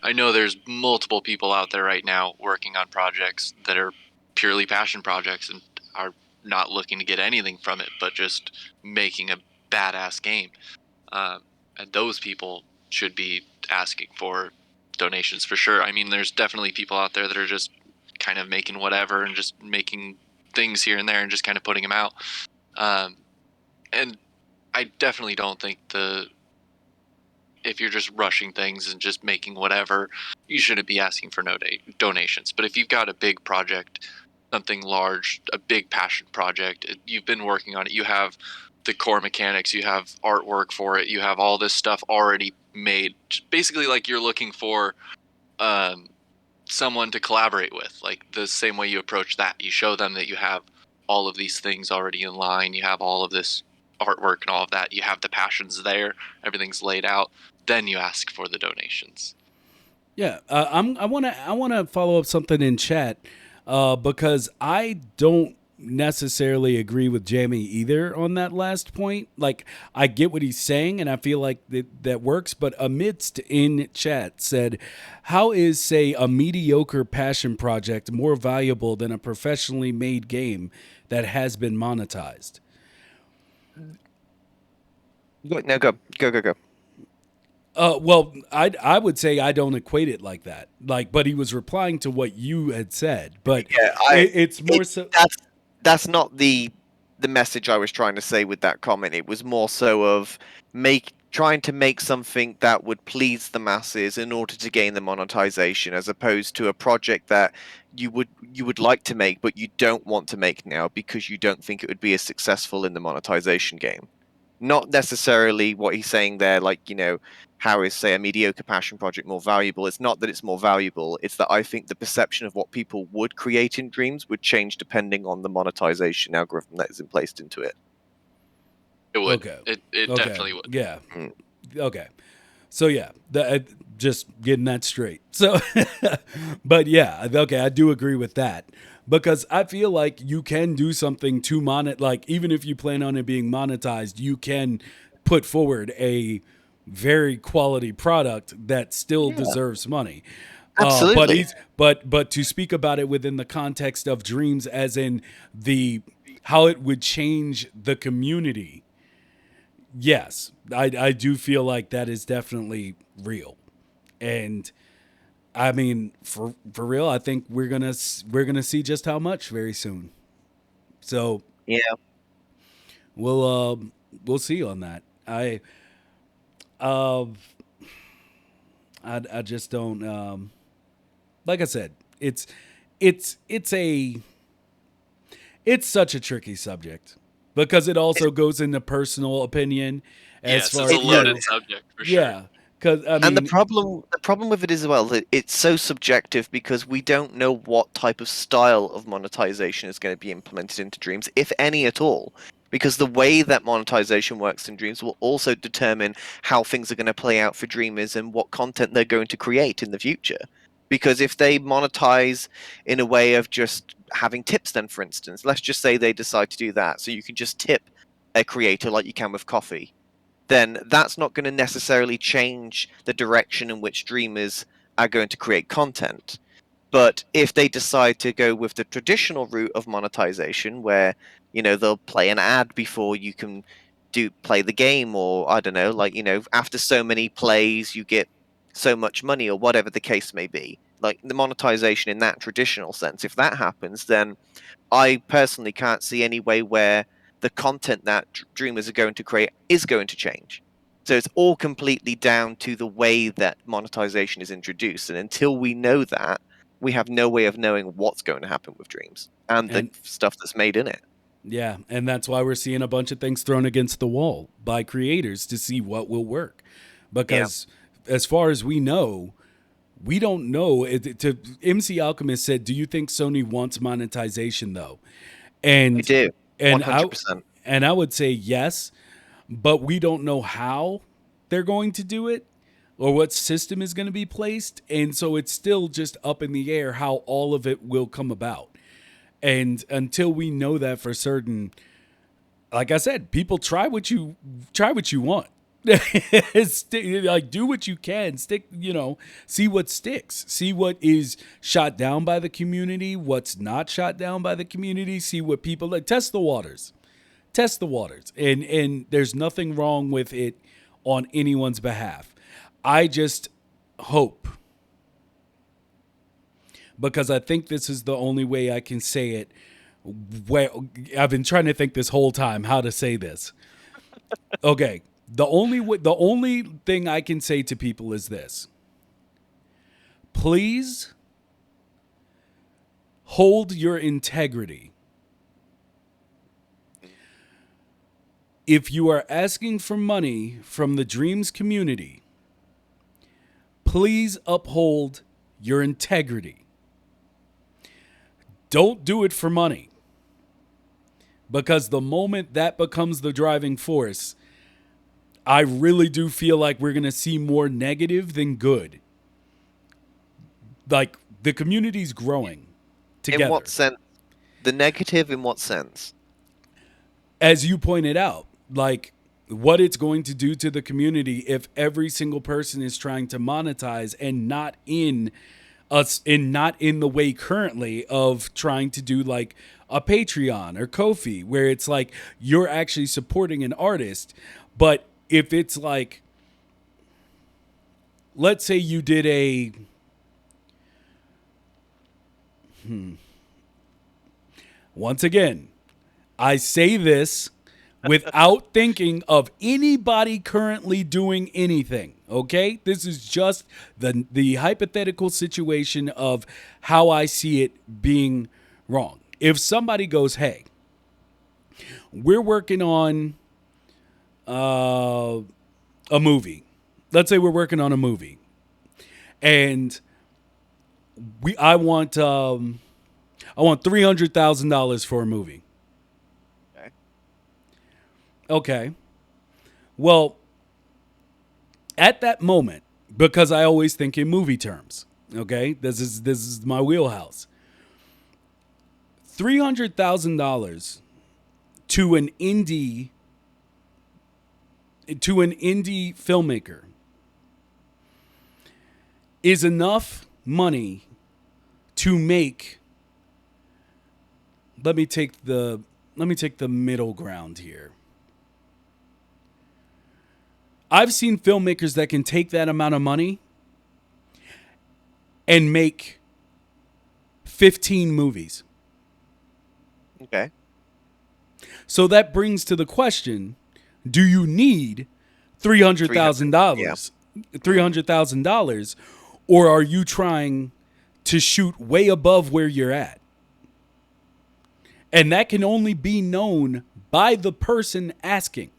I know there's multiple people out there right now working on projects that are purely passion projects and are not looking to get anything from it but just making a badass game. And those people should be asking for donations for sure. I mean, there's definitely people out there that are just kind of making whatever and just making things here and there and just kind of putting them out. And I definitely don't think if you're just rushing things and just making whatever, you shouldn't be asking for no donations. But if you've got a big project something large, a big passion project. You've been working on it. You have the core mechanics. You have artwork for it. You have all this stuff already made. Basically, like you're looking for someone to collaborate with. Like the same way you approach that, you show them that you have all of these things already in line. You have all of this artwork and all of that. You have the passions there. Everything's laid out. Then you ask for the donations. Yeah, I want to follow up something in chat because I don't necessarily agree with Jamie either on that last point. Like, I get what he's saying, and I feel like that works. But amidst in chat said, "How is, say, a mediocre passion project more valuable than a professionally made game that has been monetized?" No, go. Well, I would say I don't equate it like that. Like, but he was replying to what you had said. But Yeah, it's more so. That's not the message I was trying to say with that comment. It was more so of trying to make something that would please the masses in order to gain the monetization, as opposed to a project that you would like to make but you don't want to make now because you don't think it would be as successful in the monetization game. Not necessarily what he's saying there, like, how is, say, a mediocre passion project more valuable? It's not that it's more valuable, it's that I think the perception of what people would create in Dreams would change depending on the monetization algorithm that is placed into it. It would. Okay. It Okay. definitely would. Yeah. Mm. Okay. So yeah, just getting that straight. So, but yeah, okay, I do agree with that because I feel like you can do something to like even if you plan on it being monetized, you can put forward a very quality product that still Yeah. deserves money. Absolutely. But to speak about it within the context of Dreams, as in how it would change the community. Yes, I do feel like that is definitely real, and I mean for real, I think we're gonna see just how much very soon. So Yeah. we'll see on that. Um I just don't like I said, it's it's such a tricky subject because it also goes into personal opinion as Yes, far it's a as loaded subject for sure. yeah, because I And mean the problem with it is, well, that it's so subjective because we don't know what type of style of monetization is going to be implemented into Dreams, if any at all. Because the way that monetization works in Dreams will also determine how things are going to play out for Dreamers and what content they're going to create in the future. Because if they monetize in a way of just having tips, then for instance, let's just say they decide to do that, so you can just tip a creator like you can with coffee, then that's not going to necessarily change the direction in which Dreamers are going to create content. But if they decide to go with the traditional route of monetization, where they'll play an ad before you can play the game, or I don't know, like after so many plays you get so much money, or whatever the case may be, like the monetization in that traditional sense, if that happens, then I personally can't see any way where the content that Dreamers are going to create is going to change. So it's all completely down to the way that monetization is introduced. And until we know that, we have no way of knowing what's going to happen with Dreams and the and stuff that's made in it. yeah, and that's why we're seeing a bunch of things thrown against the wall by creators to see what will work. Yeah. Because as far as we know, we don't know. MC Alchemist said, "Do you think Sony wants monetization though?" I And do. and I 100%. and I would say yes, but we don't know how they're going to do it or what system is going to be placed, and so it's still just up in the air how all of it will come about. And until we know that for certain, like I said, people try what you want. Like do what you can, stick, see what sticks, see what is shot down by the community, what's not shot down by the community, see what people like, test the waters, and there's nothing wrong with it on anyone's behalf. I just hope, because I think this is the only way I can say it. Where I've been trying to think this whole time how to say this. Okay, the only thing I can say to people is this: please hold your integrity. If you are asking for money from the Dreams community, please uphold your integrity. Don't do it for money. Because the moment that becomes the driving force, I really do feel like we're going to see more negative than good. Like, the community's growing together. In what sense? The negative in what sense? As you pointed out, like, what it's going to do to the community if every single person is trying to monetize and not in the way currently of trying to do like a Patreon or Ko-fi, where it's like you're actually supporting an artist. But if it's like, let's say you did a once again, I say this without thinking of anybody currently doing anything. Okay? This is just the hypothetical situation of how I see it being wrong. If somebody goes, hey, we're working on a movie. Let's say we're working on a movie. And I want $300,000 for a movie. Okay. Well, at that moment, because I always think in movie terms, okay? This is my wheelhouse. $300,000 to an indie filmmaker is enough money to make. Let me take the middle ground here. I've seen filmmakers that can take that amount of money and make 15 movies. Okay. So that brings to the question, do you need $300,000? $300,000, or are you trying to shoot way above where you're at? And that can only be known by the person asking.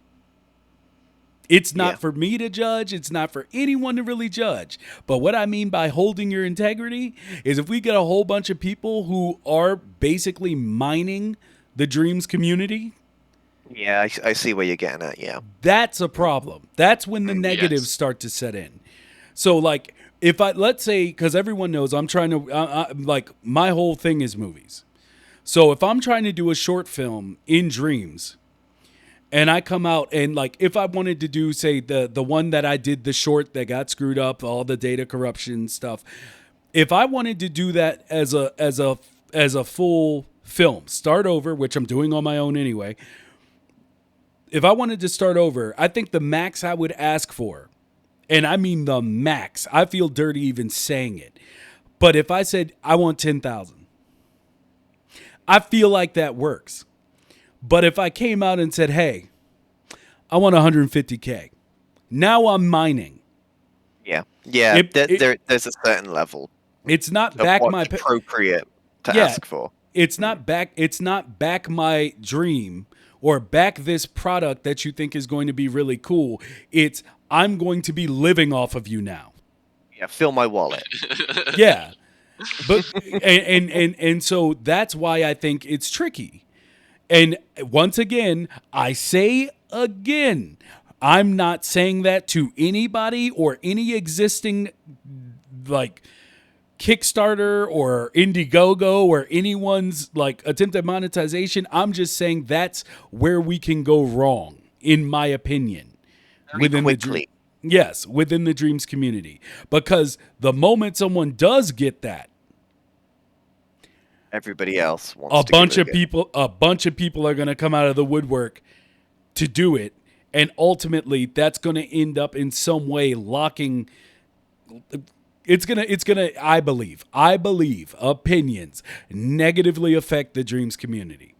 It's not for me to judge. It's not for anyone to really judge. But what I mean by holding your integrity is if we get a whole bunch of people who are basically mining the Dreams community. Yeah, I see where you're getting at, yeah. That's a problem. That's when the negatives start to set in. So, like, let's say, because everyone knows I'm trying to, like, my whole thing is movies. So if I'm trying to do a short film in Dreams, and I come out and, like, if I wanted to do, say, the one that I did, the short that got screwed up, all the data corruption stuff, if I wanted to do that as a full film, start over, which I'm doing on my own anyway. If I wanted to start over, I think the max I would ask for, and I mean the max, I feel dirty even saying it, but if I said I want 10,000, I feel like that works. But if I came out and said, hey, I want 150K, now I'm mining. Yeah. Yeah. There's a certain level. It's not back my appropriate to ask for. It's not back my dream or back this product that you think is going to be really cool. It's I'm going to be living off of you now. Yeah, fill my wallet. Yeah. But and so that's why I think it's tricky. And once again, I say again, I'm not saying that to anybody or any existing, like, Kickstarter or Indiegogo or anyone's, like, attempt at monetization. I'm just saying that's where we can go wrong, in my opinion. Within the Dreams community. Because the moment someone does get that, everybody else wants a bunch of people are going to come out of the woodwork to do it, and ultimately that's going to end up in some way locking. It's gonna I believe opinions negatively affect the Dreams community.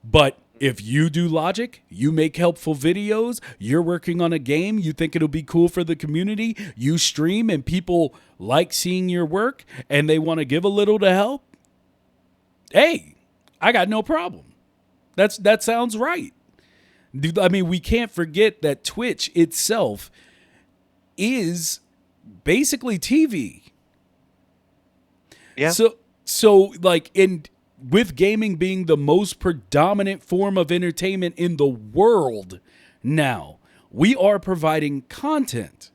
But if you do logic, you make helpful videos, you're working on a game, you think it'll be cool for the community, you stream and people like seeing your work and they want to give a little to help, Hey, I got no problem. That sounds right. I mean, we can't forget that Twitch itself is basically TV. Yeah. So like in with gaming being the most predominant form of entertainment in the world now, we are providing content.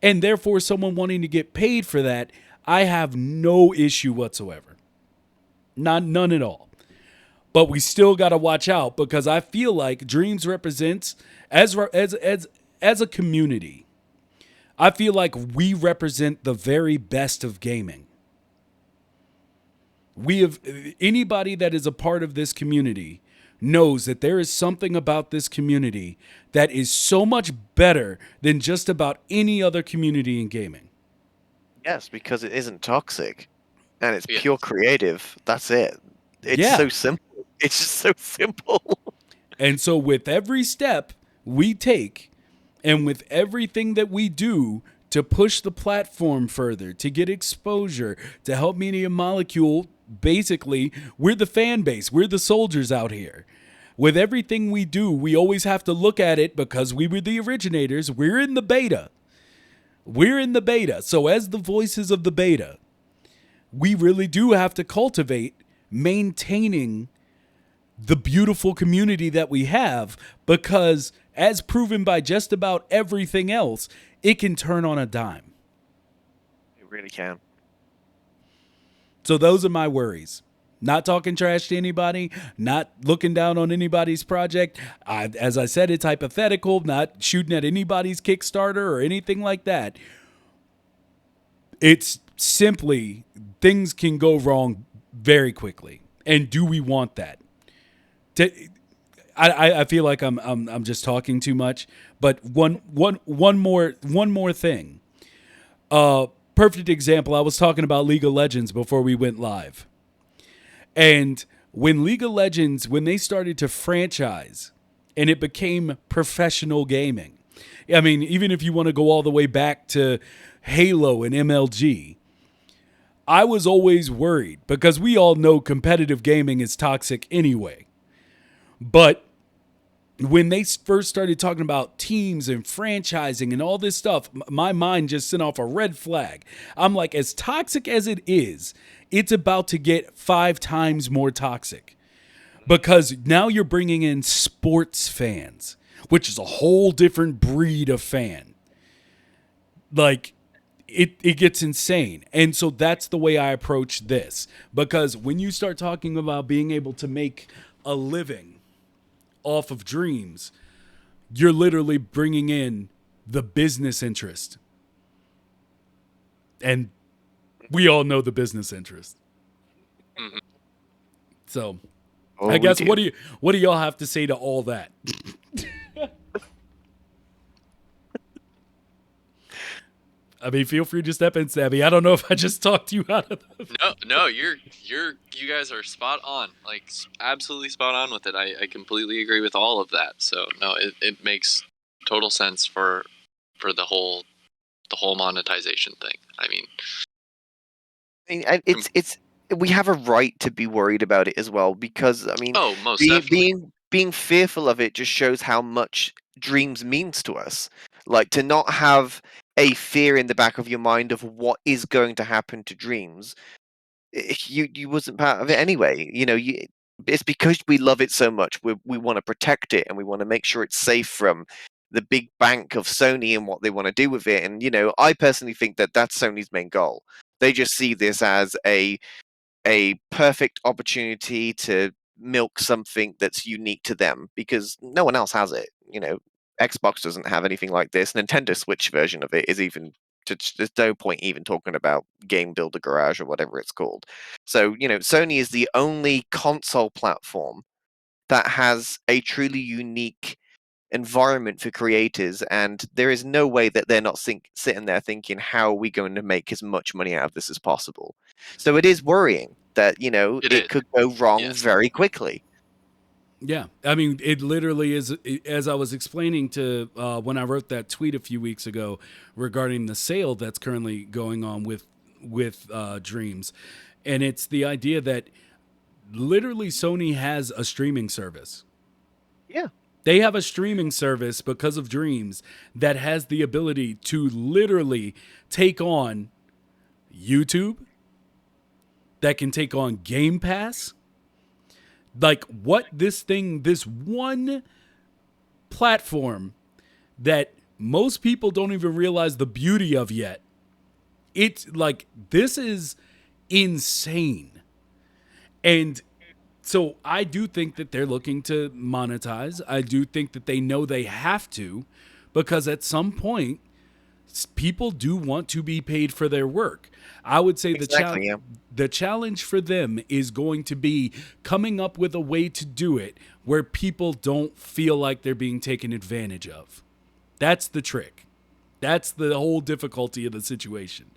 And therefore someone wanting to get paid for that, I have no issue whatsoever. None at all. But we still got to watch out because I feel like Dreams represents as a community. I feel like we represent the very best of gaming. We have anybody that is a part of this community knows that there is something about this community that is so much better than just about any other community in gaming. Yes, because it isn't toxic, and it's Yeah. pure creative. That's it. It's Yeah. so simple. It's just so simple. And so with every step we take and with everything that we do to push the platform further, to get exposure, to help Media Molecule, basically, we're the fan base. We're the soldiers out here. With everything we do, we always have to look at it because we were the originators. We're in the beta. We're in the beta. So as the voices of the beta, we really do have to cultivate maintaining the beautiful community that we have because as proven by just about everything else, it can turn on a dime. It really can. So those are my worries. Not talking trash to anybody, not looking down on anybody's project. As I said, it's hypothetical, not shooting at anybody's Kickstarter or anything like that. It's simply things can go wrong very quickly. And do we want that? I feel like I'm just talking too much, but one more thing. Perfect example. I was talking about League of Legends before we went live. And when League of Legends, when they started to franchise and it became professional gaming, I mean, even if you want to go all the way back to Halo and MLG, I was always worried because we all know competitive gaming is toxic anyway. But when they first started talking about teams and franchising and all this stuff, my mind just sent off a red flag. I'm like, as toxic as it is, it's about to get 5 times more toxic because now you're bringing in sports fans, which is a whole different breed of fan. Like, it gets insane. And so that's the way I approach this, because when you start talking about being able to make a living off of Dreams, you're literally bringing in the business interest. And we all know the business interest. Mhm. So Oh, I guess we what do y'all have to say to all that? I mean, feel free to step in, Stabby. I don't know if I just talked you out of the... No, you guys are spot on. Like absolutely spot on with it. I completely agree with all of that. So no, it makes total sense for the whole monetization thing. I mean, it's we have a right to be worried about it as well because I mean, oh, most definitely. being fearful of it just shows how much Dreams means to us. Like to not have a fear in the back of your mind of what is going to happen to Dreams, you wasn't part of it anyway. You know, it's because we love it so much. We want to protect it and we want to make sure it's safe from the big bank of Sony and what they want to do with it. And you know, I personally think that that's Sony's main goal. They just see this as a perfect opportunity to milk something that's unique to them because no one else has it. You know, Xbox doesn't have anything like this. Nintendo Switch version of it is even there's no point even talking about Game Builder Garage or whatever it's called. So, you know, Sony is the only console platform that has a truly unique environment for creators, and there is no way that they're not sitting there thinking, how are we going to make as much money out of this as possible? So it is worrying that, you know, It it is. could go wrong Yes. very quickly. Yeah, I mean, it literally is. As I was explaining to when I wrote that tweet a few weeks ago regarding the sale that's currently going on with Dreams, and it's the idea that literally Sony has a streaming service. Yeah. They have a streaming service because of Dreams that has the ability to literally take on YouTube, that can take on Game Pass. Like what this one platform that most people don't even realize the beauty of yet. It's like, this is insane. And so I do think that they're looking to monetize. I do think that they know they have to, because at some point people do want to be paid for their work. I would say Exactly, yeah. the challenge for them is going to be coming up with a way to do it where people don't feel like they're being taken advantage of. That's the trick. That's the whole difficulty of the situation.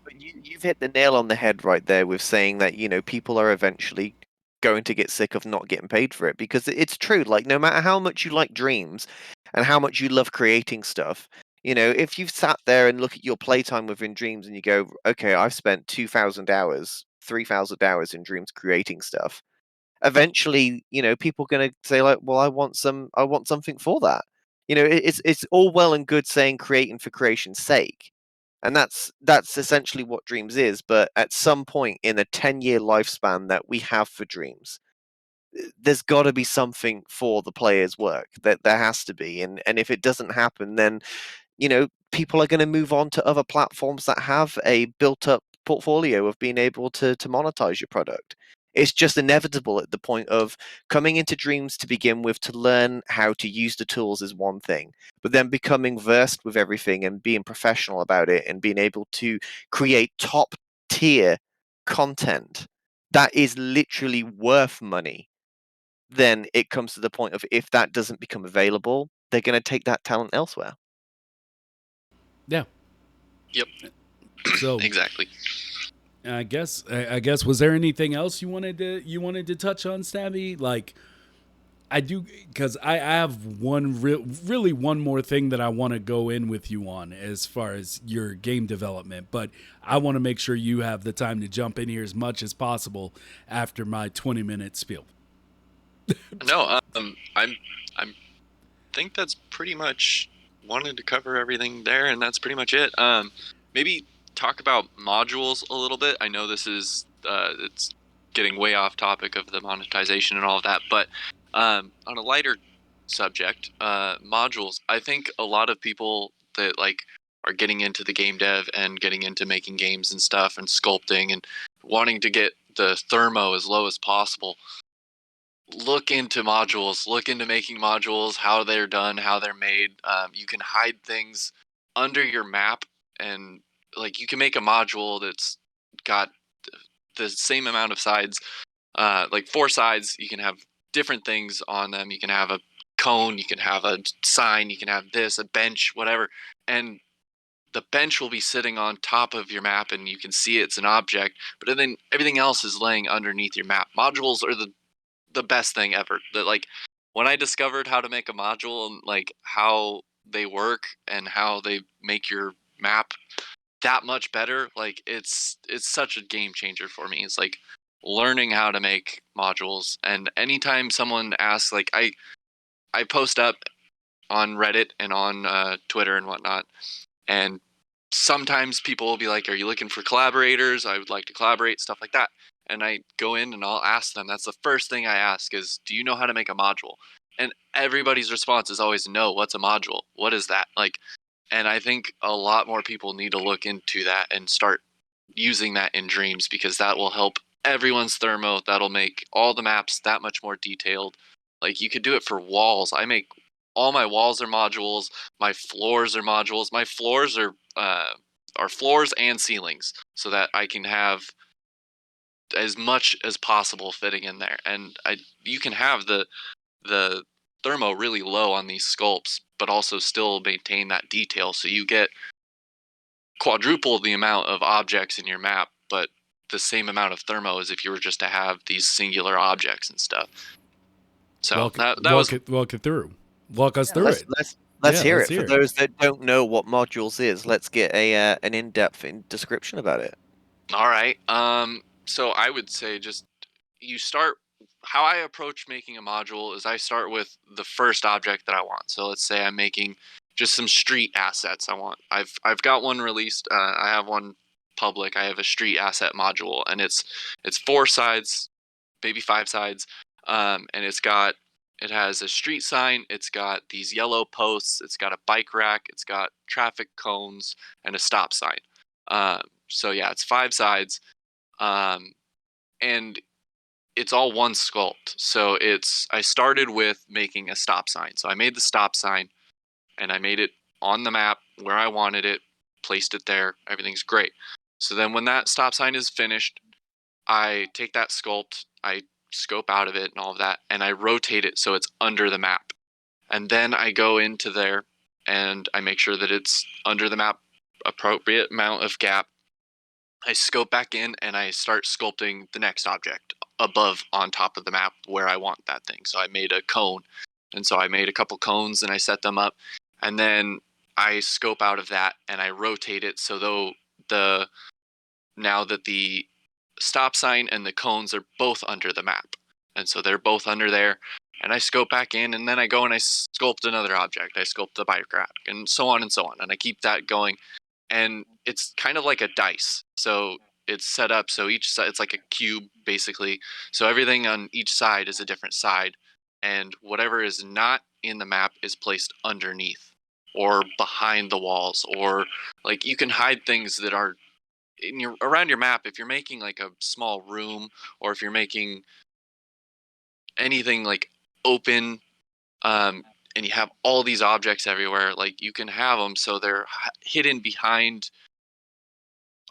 But you've hit the nail on the head right there with saying that, you know, people are eventually going to get sick of not getting paid for it, because it's true. Like, no matter how much you like Dreams and how much you love creating stuff, you know, if you've sat there and look at your playtime within Dreams and you go, okay, I've spent 2,000 hours, 3,000 hours in Dreams creating stuff, eventually, you know, people are going to say like, well, I want something for that. You know, it's all well and good saying creating for creation's sake, and that's essentially what Dreams is. But at some point in a 10-year lifespan that we have for Dreams, there's got to be something for the player's work. That there has to be, and if it doesn't happen, then, you know, people are going to move on to other platforms that have a built-up portfolio of being able to monetize your product. It's just inevitable at the point of coming into Dreams to begin with. To learn how to use the tools is one thing, but then becoming versed with everything and being professional about it and being able to create top tier content that is literally worth money, then it comes to the point of, if that doesn't become available, they're going to take that talent elsewhere. Yeah. Yep. So Exactly. I guess was there anything else you wanted to touch on, Stabby? Like, I do, because I have really one more thing that I want to go in with you on as far as your game development, but I want to make sure you have the time to jump in here as much as possible after my 20-minute spiel. No, I'm think that's pretty much wanted to cover everything there, and that's pretty much it. Maybe talk about modules a little bit. I know this is it's getting way off topic of the monetization and all of that, but on a lighter subject, modules. I think a lot of people that like are getting into the game dev and getting into making games and stuff and sculpting and wanting to get the thermo as low as possible, look into modules, look into making modules, how they're done, how they're made. You can hide things under your map, and like you can make a module that's got the same amount of sides, like 4 sides. You can have different things on them. You can have a cone, you can have a sign, you can have this, a bench, whatever. And the bench will be sitting on top of your map and you can see it's an object, but then everything else is laying underneath your map. Modules are the best thing ever. That, like, when I discovered how to make a module and like how they work and how they make your map that much better, like it's such a game changer for me. It's like learning how to make modules. And anytime someone asks, like I post up on Reddit and on Twitter and whatnot, and sometimes people will be like, are you looking for collaborators? I would like to collaborate, stuff like that. And I go in and I'll ask them. That's the first thing I ask is, do you know how to make a module? And everybody's response is always, no, what's a module? What is that? Like, and I think a lot more people need to look into that and start using that in Dreams, because that will help everyone's thermo. That'll make all the maps that much more detailed. Like, you could do it for walls. I make all my walls are modules. My floors are modules. My floors are floors and ceilings, so that I can have as much as possible fitting in there. And you can have the thermo really low on these sculpts, but also still maintain that detail. So you get quadruple the amount of objects in your map, but the same amount of thermo as if you were just to have these singular objects and stuff. So Walk it through. Walk us through Let's it. let's Yeah, hear let's it. For hear it. those that don't know what modules is, let's get an in-depth description about it. all right. So I would say just you start. How I approach making a module is I start with the first object that I want. So let's say I'm making just some street assets. I've got one released. I have one public. I have a street asset module, and it's 4 sides, maybe 5 sides, and it has a street sign. It's got these yellow posts. It's got a bike rack. It's got traffic cones and a stop sign. So yeah, it's 5 sides, and it's all one sculpt. So I started with making a stop sign. So I made the stop sign, and I made it on the map where I wanted it, placed it there. Everything's great. So then when that stop sign is finished, I take that sculpt, I scope out of it and all of that, and I rotate it so it's under the map. And then I go into there and I make sure that it's under the map, appropriate amount of gap. I scope back in and I start sculpting the next object above on top of the map where I want that thing. So I made a cone. And so I made a couple cones and I set them up. And then I scope out of that and I rotate it so though now that the stop sign and the cones are both under the map. And so they're both under there. And I scope back in and then I go and I sculpt another object. I sculpt the bike rack and so on and so on. And I keep that going. And it's kind of like a dice. So it's set up so each side, it's like a cube basically. So everything on each side is a different side. And whatever is not in the map is placed underneath or behind the walls, or like you can hide things that are around your map. If you're making like a small room, or if you're making anything like open, and you have all these objects everywhere, like you can have them so they're hidden behind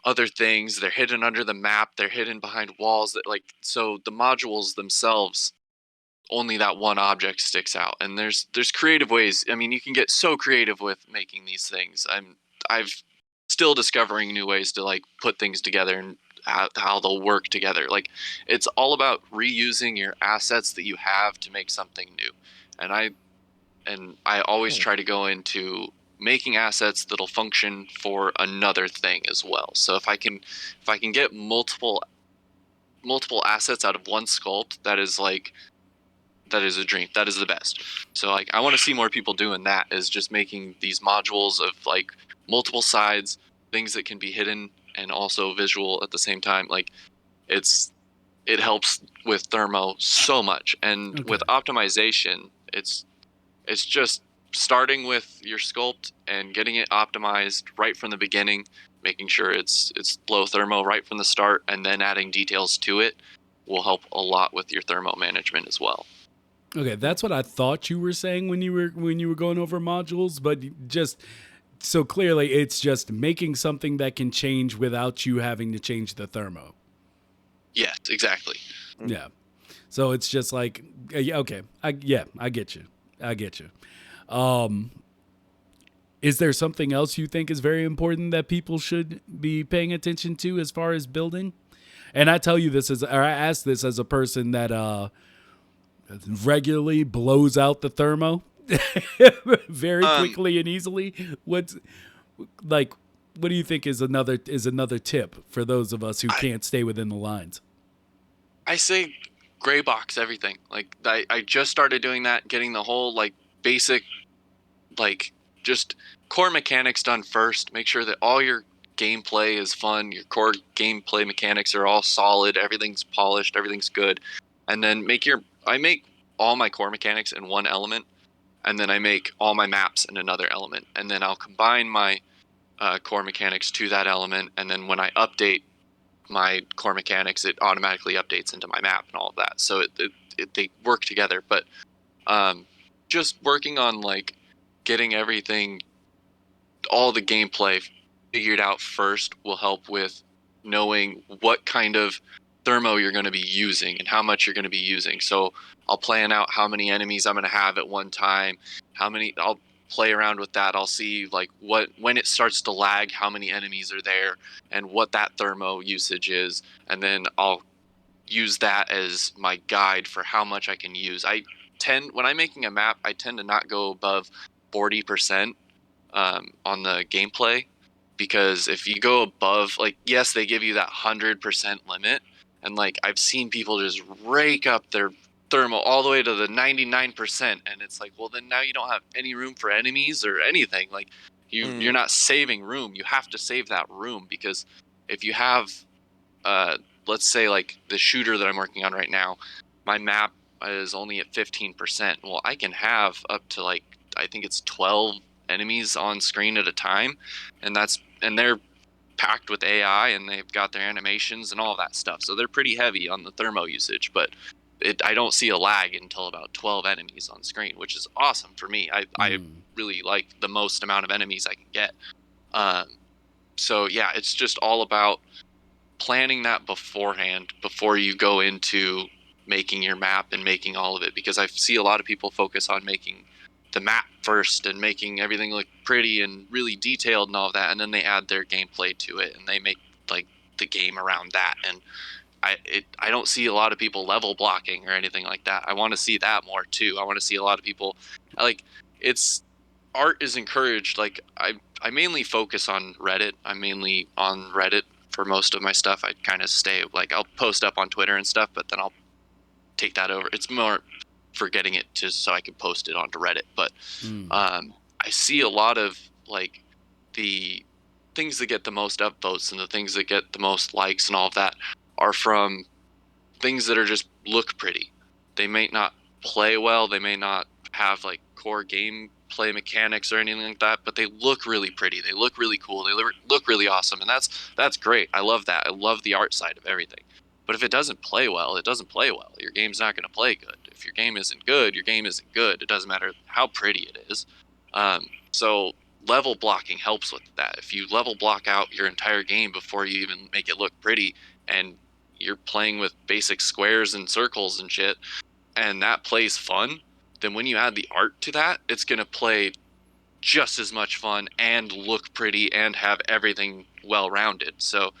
other things. They're hidden under the map. They're hidden behind walls. That like so the modules themselves, only that one object sticks out. And there's creative ways. I mean, you can get so creative with making these things. I've still discovering new ways to like put things together and how they'll work together. Like it's all about reusing your assets that you have to make something new. And I always try to go into making assets that'll function for another thing as well. So if I can get multiple assets out of one sculpt, that is a dream. That is the best. So like I want to see more people doing that, is just making these modules of like multiple sides, things that can be hidden and also visual at the same time. Like it helps with thermo so much. And with optimization, it's just starting with your sculpt and getting it optimized right from the beginning, making sure it's low thermo right from the start, and then adding details to it will help a lot with your thermo management as well. Okay, that's what I thought you were saying when you were going over modules, but just so clearly it's just making something that can change without you having to change the thermo. Yes, exactly. Yeah. So it's just like, okay, I get you. Is there something else you think is very important that people should be paying attention to as far as building? And I tell you this I ask this as a person that regularly blows out the thermo very quickly and easily. What do you think is another tip for those of us who can't stay within the lines? I say gray box everything. Like I just started doing that, getting the whole like basic, like just core mechanics done first. Make sure that all your gameplay is fun. Your core gameplay mechanics are all solid. Everything's polished. Everything's good. And then I make all my core mechanics in one element, and then I make all my maps in another element, and then I'll combine my core mechanics to that element. And then when I update my core mechanics, it automatically updates into my map and all of that. So they work together. But just working on like getting everything, all the gameplay figured out first will help with knowing what kind of thermo you're going to be using and how much you're going to be using. So I'll plan out how many enemies I'm going to have at one time, I'll play around with that. I'll see like when it starts to lag, how many enemies are there and what that thermo usage is. And then I'll use that as my guide for how much I can use. When I'm making a map, I tend to not go above 40% on the gameplay, because if you go above, like, yes, they give you that 100% limit, and like I've seen people just rake up their thermal all the way to the 99%, and it's like, well, then now you don't have any room for enemies or anything. Like you're not saving room. You have to save that room, because if you have let's say like the shooter that I'm working on right now, my map is only at 15%. Well, I can have up to like, I think it's 12 enemies on screen at a time, and they're packed with AI, and they've got their animations and all that stuff. So they're pretty heavy on the thermo usage, but I don't see a lag until about 12 enemies on screen, which is awesome for me. I really like the most amount of enemies I can get. So yeah, it's just all about planning that beforehand, before you go into making your map and making all of it, because I see a lot of people focus on making the map first and making everything look pretty and really detailed and all of that, and then they add their gameplay to it and they make like the game around that. And I don't see a lot of people level blocking or anything like that. I want to see that more too. I want to see a lot of people like, it's art is encouraged. Like I mainly focus on Reddit. I'm mainly on Reddit for most of my stuff. I kind of stay, like, I'll post up on Twitter and stuff, but then I'll take that over. It's more for getting it just so I can post it onto Reddit. But I see a lot of like the things that get the most upvotes and the things that get the most likes and all of that are from things that are just look pretty. They may not play well, they may not have like core gameplay mechanics or anything like that, but they look really pretty, they look really cool, they look really awesome, and that's great. I love that. I love the art side of everything. But if it doesn't play well, it doesn't play well. Your game's not going to play good. If your game isn't good, your game isn't good. It doesn't matter how pretty it is. So level blocking helps with that. If you level block out your entire game before you even make it look pretty, and you're playing with basic squares and circles and shit, and that plays fun, then when you add the art to that, it's going to play just as much fun and look pretty and have everything well-rounded. So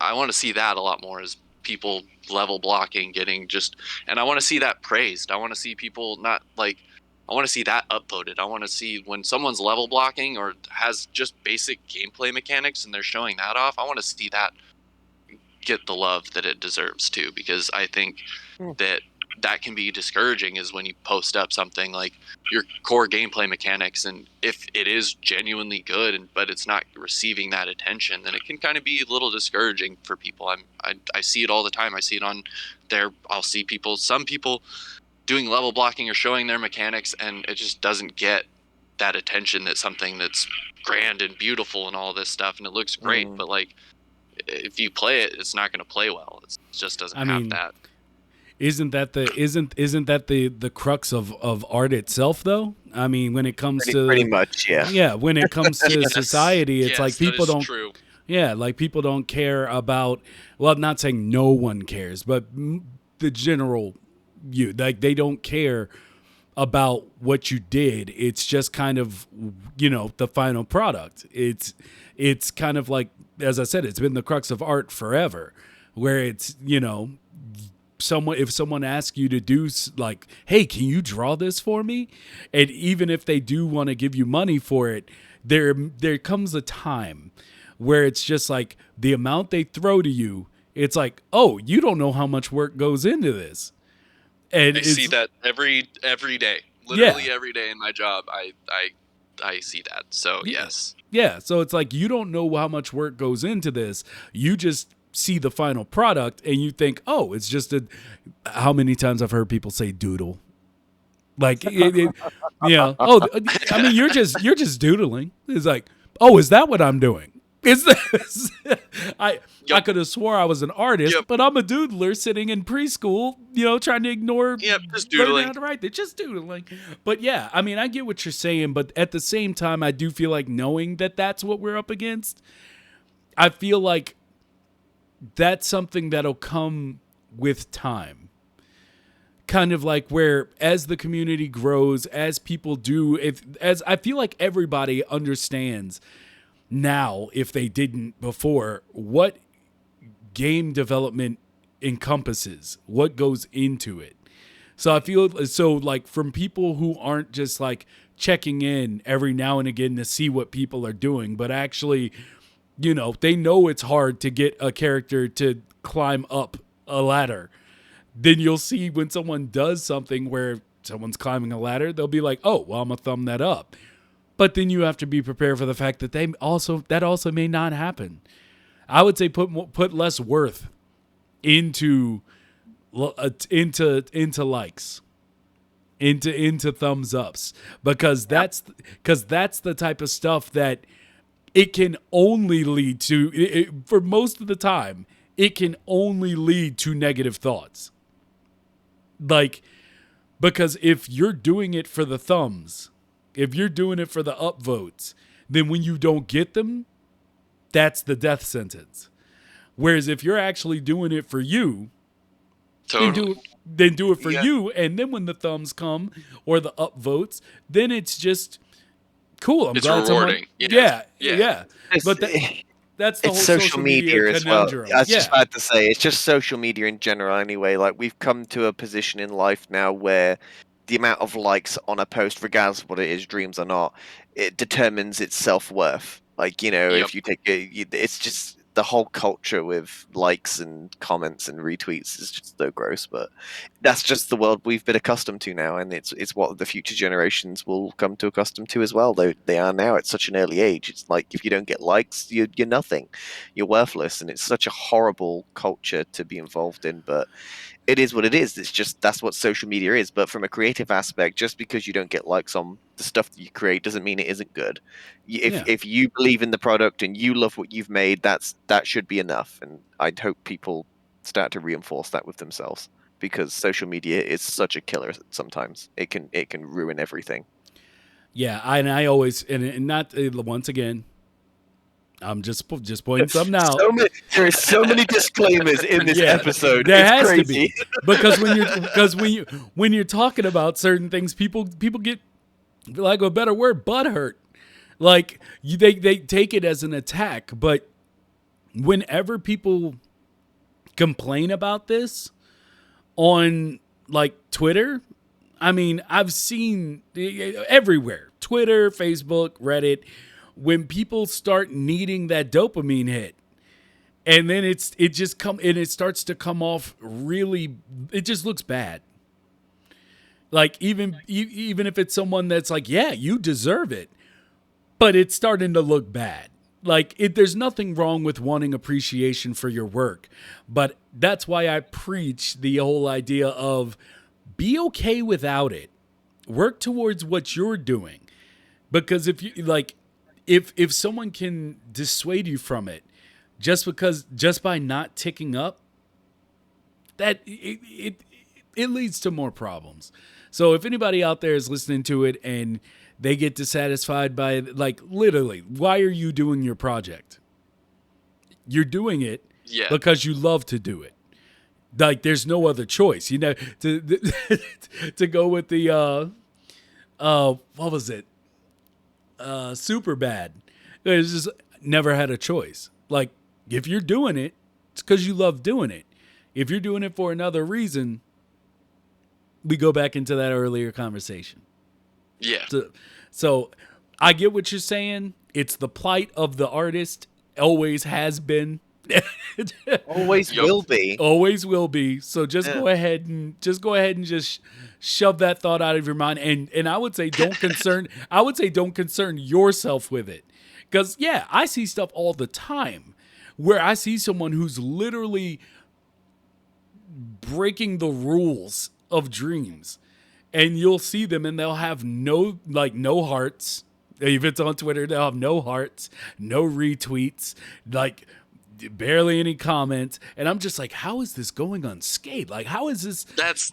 I want to see that a lot more, as people level blocking, getting just, and I want to see that praised. I want to see people not like, I want to see that upvoted. I want to see when someone's level blocking or has just basic gameplay mechanics and they're showing that off, I want to see that get the love that it deserves too, because I think that can be discouraging, is when you post up something like your core gameplay mechanics, and if it is genuinely good but it's not receiving that attention, then it can kind of be a little discouraging for people. I see it all the time. I see it on there. I'll see some people doing level blocking or showing their mechanics, and it just doesn't get that attention that something that's grand and beautiful and all this stuff, and it looks great, but like if you play it, it's not going to play well. It just doesn't have that. Isn't that the crux of art itself, though? I mean, when it comes to pretty much, yeah. When it comes to society, it's like people don't. True. Yeah, like people don't care about. Well, I'm not saying no one cares, but the general like they don't care about what you did. It's just kind of the final product. It's kind of like, as I said, it's been the crux of art forever, where it's if someone asks you to do like, hey, can you draw this for me? And even if they do want to give you money for it, there comes a time where it's just like the amount they throw to you, it's like, oh, you don't know how much work goes into this. And I see that every day, literally every day in my job. I see that. So yes. Yeah. So it's like, you don't know how much work goes into this. You just see the final product and you think, oh, it's just how many times I've heard people say doodle. Like, oh, I mean, you're just doodling. It's like, oh, is that what I'm doing? Is this? I could have swore I was an artist, but I'm a doodler sitting in preschool, trying to ignore just doodling. How to write. They're just doodling. But yeah, I mean, I get what you're saying, but at the same time, I do feel like knowing that that's what we're up against, I feel like that's something that'll come with time. Kind of like where as the community grows, as people do, as I feel like everybody understands now, if they didn't before, what game development encompasses, what goes into it. So I feel like from people who aren't just like checking in every now and again to see what people are doing, but actually, they know it's hard to get a character to climb up a ladder, then you'll see when someone does something where someone's climbing a ladder, they'll be like, oh, well, I'm going to thumb that up. But then you have to be prepared for the fact that that also may not happen. I would say put less worth into likes, into thumbs ups, because that's the type of stuff that it can only lead to, for most of the time, it can only lead to negative thoughts. Like, because if you're doing it for the thumbs, if you're doing it for the upvotes, then when you don't get them, that's the death sentence. Whereas if you're actually doing it for you, Totally. then do it for you, and then when the thumbs come or the upvotes, then it's just cool. I'm It's glad rewarding. Yeah. It's, But that's the whole it's social media as well. conundrum. I was just about to say, it's just social media in general anyway. Like, we've come to a position in life now where the amount of likes on a post, regardless of what it is, dreams or not, it determines its self-worth. Like, Yep. if you take it's just the whole culture with likes and comments and retweets is just so gross. But that's just the world we've been accustomed to now, and it's what the future generations will come to accustomed to as well. They are now at such an early age. It's like, if you don't get likes, you're nothing, you're worthless, and it's such a horrible culture to be involved in. But it is what it is. It's just, that's what social media is. But from a creative aspect, just because you don't get likes on the stuff that you create doesn't mean it isn't good. If you believe in the product and you love what you've made, that should be enough. And I'd hope people start to reinforce that with themselves, because social media is such a killer. Sometimes it can ruin everything. Yeah, I always, and not, once again, I'm just pointing something out. There are so many disclaimers in this episode. There it's has crazy. to be, because when you're talking about certain things, people get, for lack of a better word, butthurt. Like, they take it as an attack. But whenever people complain about this on, like, Twitter, I mean, I've seen everywhere, Twitter, Facebook, Reddit, when people start needing that dopamine hit, and then it starts to come off really, it just looks bad. Like, even if it's someone that's like, yeah, you deserve it, but it's starting to look bad. Like, there's nothing wrong with wanting appreciation for your work, but that's why I preach the whole idea of be okay without it. Work towards what you're doing, because if someone can dissuade you from it just by not ticking up, that it leads to more problems. So if anybody out there is listening to it and they get dissatisfied by it, like, literally, why are you doing your project? You're doing it because you love to do it. Like, there's no other choice, to go with the what was it? Super bad. It's just never had a choice. Like, if you're doing it, it's because you love doing it. If you're doing it for another reason, we go back into that earlier conversation. Yeah. So I get what you're saying. It's the plight of the artist. Always has been. Always will be. Always will be. So just go ahead and just shove that thought out of your mind. And I would say don't concern yourself with it. Because, yeah, I see stuff all the time where I see someone who's literally breaking the rules of dreams. And you'll see them and they'll have no hearts. If it's on Twitter, they'll have no hearts, no retweets, like barely any comments. And I'm just like, how is this going unscathed? Like, how is this? That's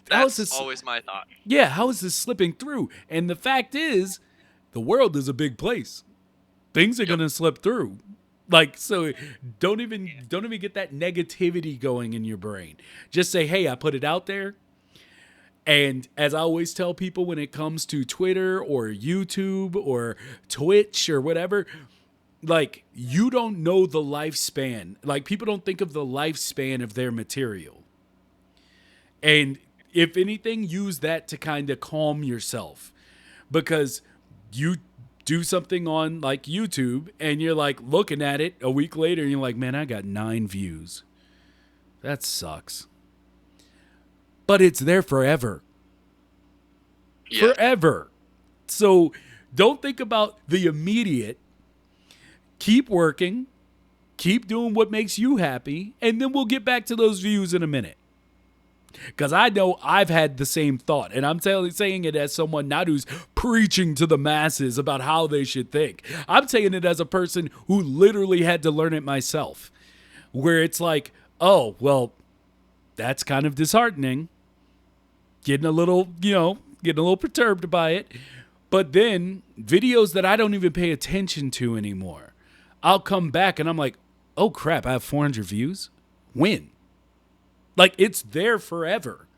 always my thought. Yeah, how is this slipping through? And the fact is, the world is a big place. Things are gonna slip through. Like, so don't even get that negativity going in your brain. Just say, hey, I put it out there. And as I always tell people, when it comes to Twitter or YouTube or Twitch or whatever, like, you don't know the lifespan. Like, people don't think of the lifespan of their material. And if anything, use that to kind of calm yourself. Because you do something on, like, YouTube and you're like looking at it a week later and you're like, man, I got 9 views. That sucks. but it's there forever. Yeah. Forever. So don't think about the immediate. Keep working. Keep doing what makes you happy. And then we'll get back to those views in a minute. Because I know I've had the same thought. And I'm saying it as someone not who's preaching to the masses about how they should think. I'm saying it as a person who literally had to learn it myself. Where it's like, oh, well, that's kind of disheartening. Getting a little perturbed by it. But then videos that I don't even pay attention to anymore, I'll come back and I'm like, oh crap, I have 400 views? When? Like, it's there forever.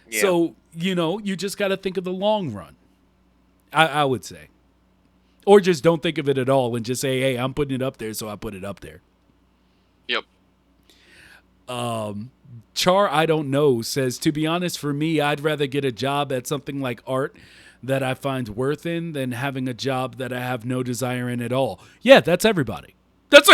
Yeah. So, you just got to think of the long run, I would say. Or just don't think of it at all and just say, hey, I'm putting it up there, so I put it up there. Yep. Char, I don't know, says, to be honest, for me, I'd rather get a job at something like art that I find worth in than having a job that I have no desire in at all. Yeah, that's everybody. That's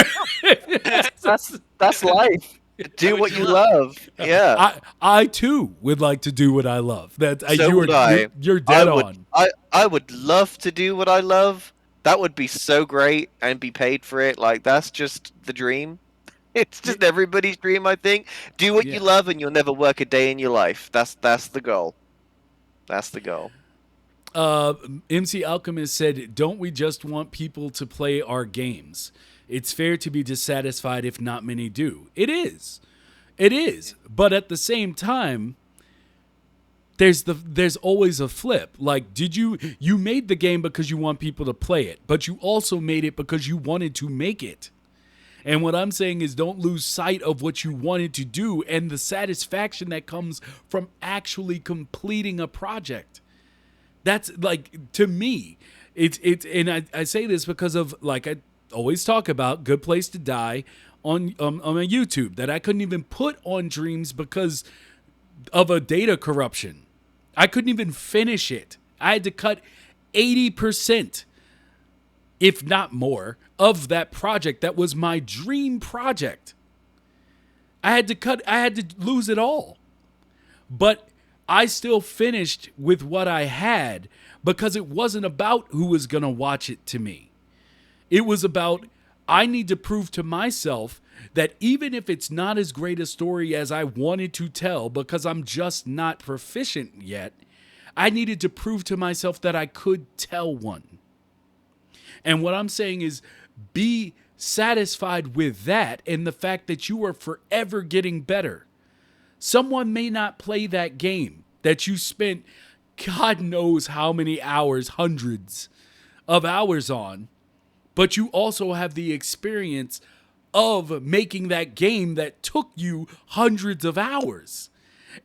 life. Do what you love. Yeah. I too would like to do what I love. You're dead on. I would love to do what I love. That would be so great and be paid for it. Like, that's just the dream. It's just everybody's dream, I think. Do what you love and you'll never work a day in your life. That's the goal. That's the goal. MC Alchemist said, don't we just want people to play our games? It's fair to be dissatisfied if not many do. It is. It is. But at the same time, there's always a flip. Like, you made the game because you want people to play it, but you also made it because you wanted to make it. And what I'm saying is don't lose sight of what you wanted to do and the satisfaction that comes from actually completing a project. That's, like, to me, it's and I say this because of, like, I always talk about Good Place to Die on my YouTube that I couldn't even put on Dreams because of a data corruption. I couldn't even finish it. I had to cut 80%, if not more, of that project that was my dream project. I had to lose it all. But I still finished with what I had because it wasn't about who was going to watch it to me. It was about, I need to prove to myself that even if it's not as great a story as I wanted to tell because I'm just not proficient yet, I needed to prove to myself that I could tell one. And what I'm saying is be satisfied with that and the fact that you are forever getting better. Someone may not play that game that you spent God knows how many hours, hundreds of hours on, but you also have the experience of making that game that took you hundreds of hours.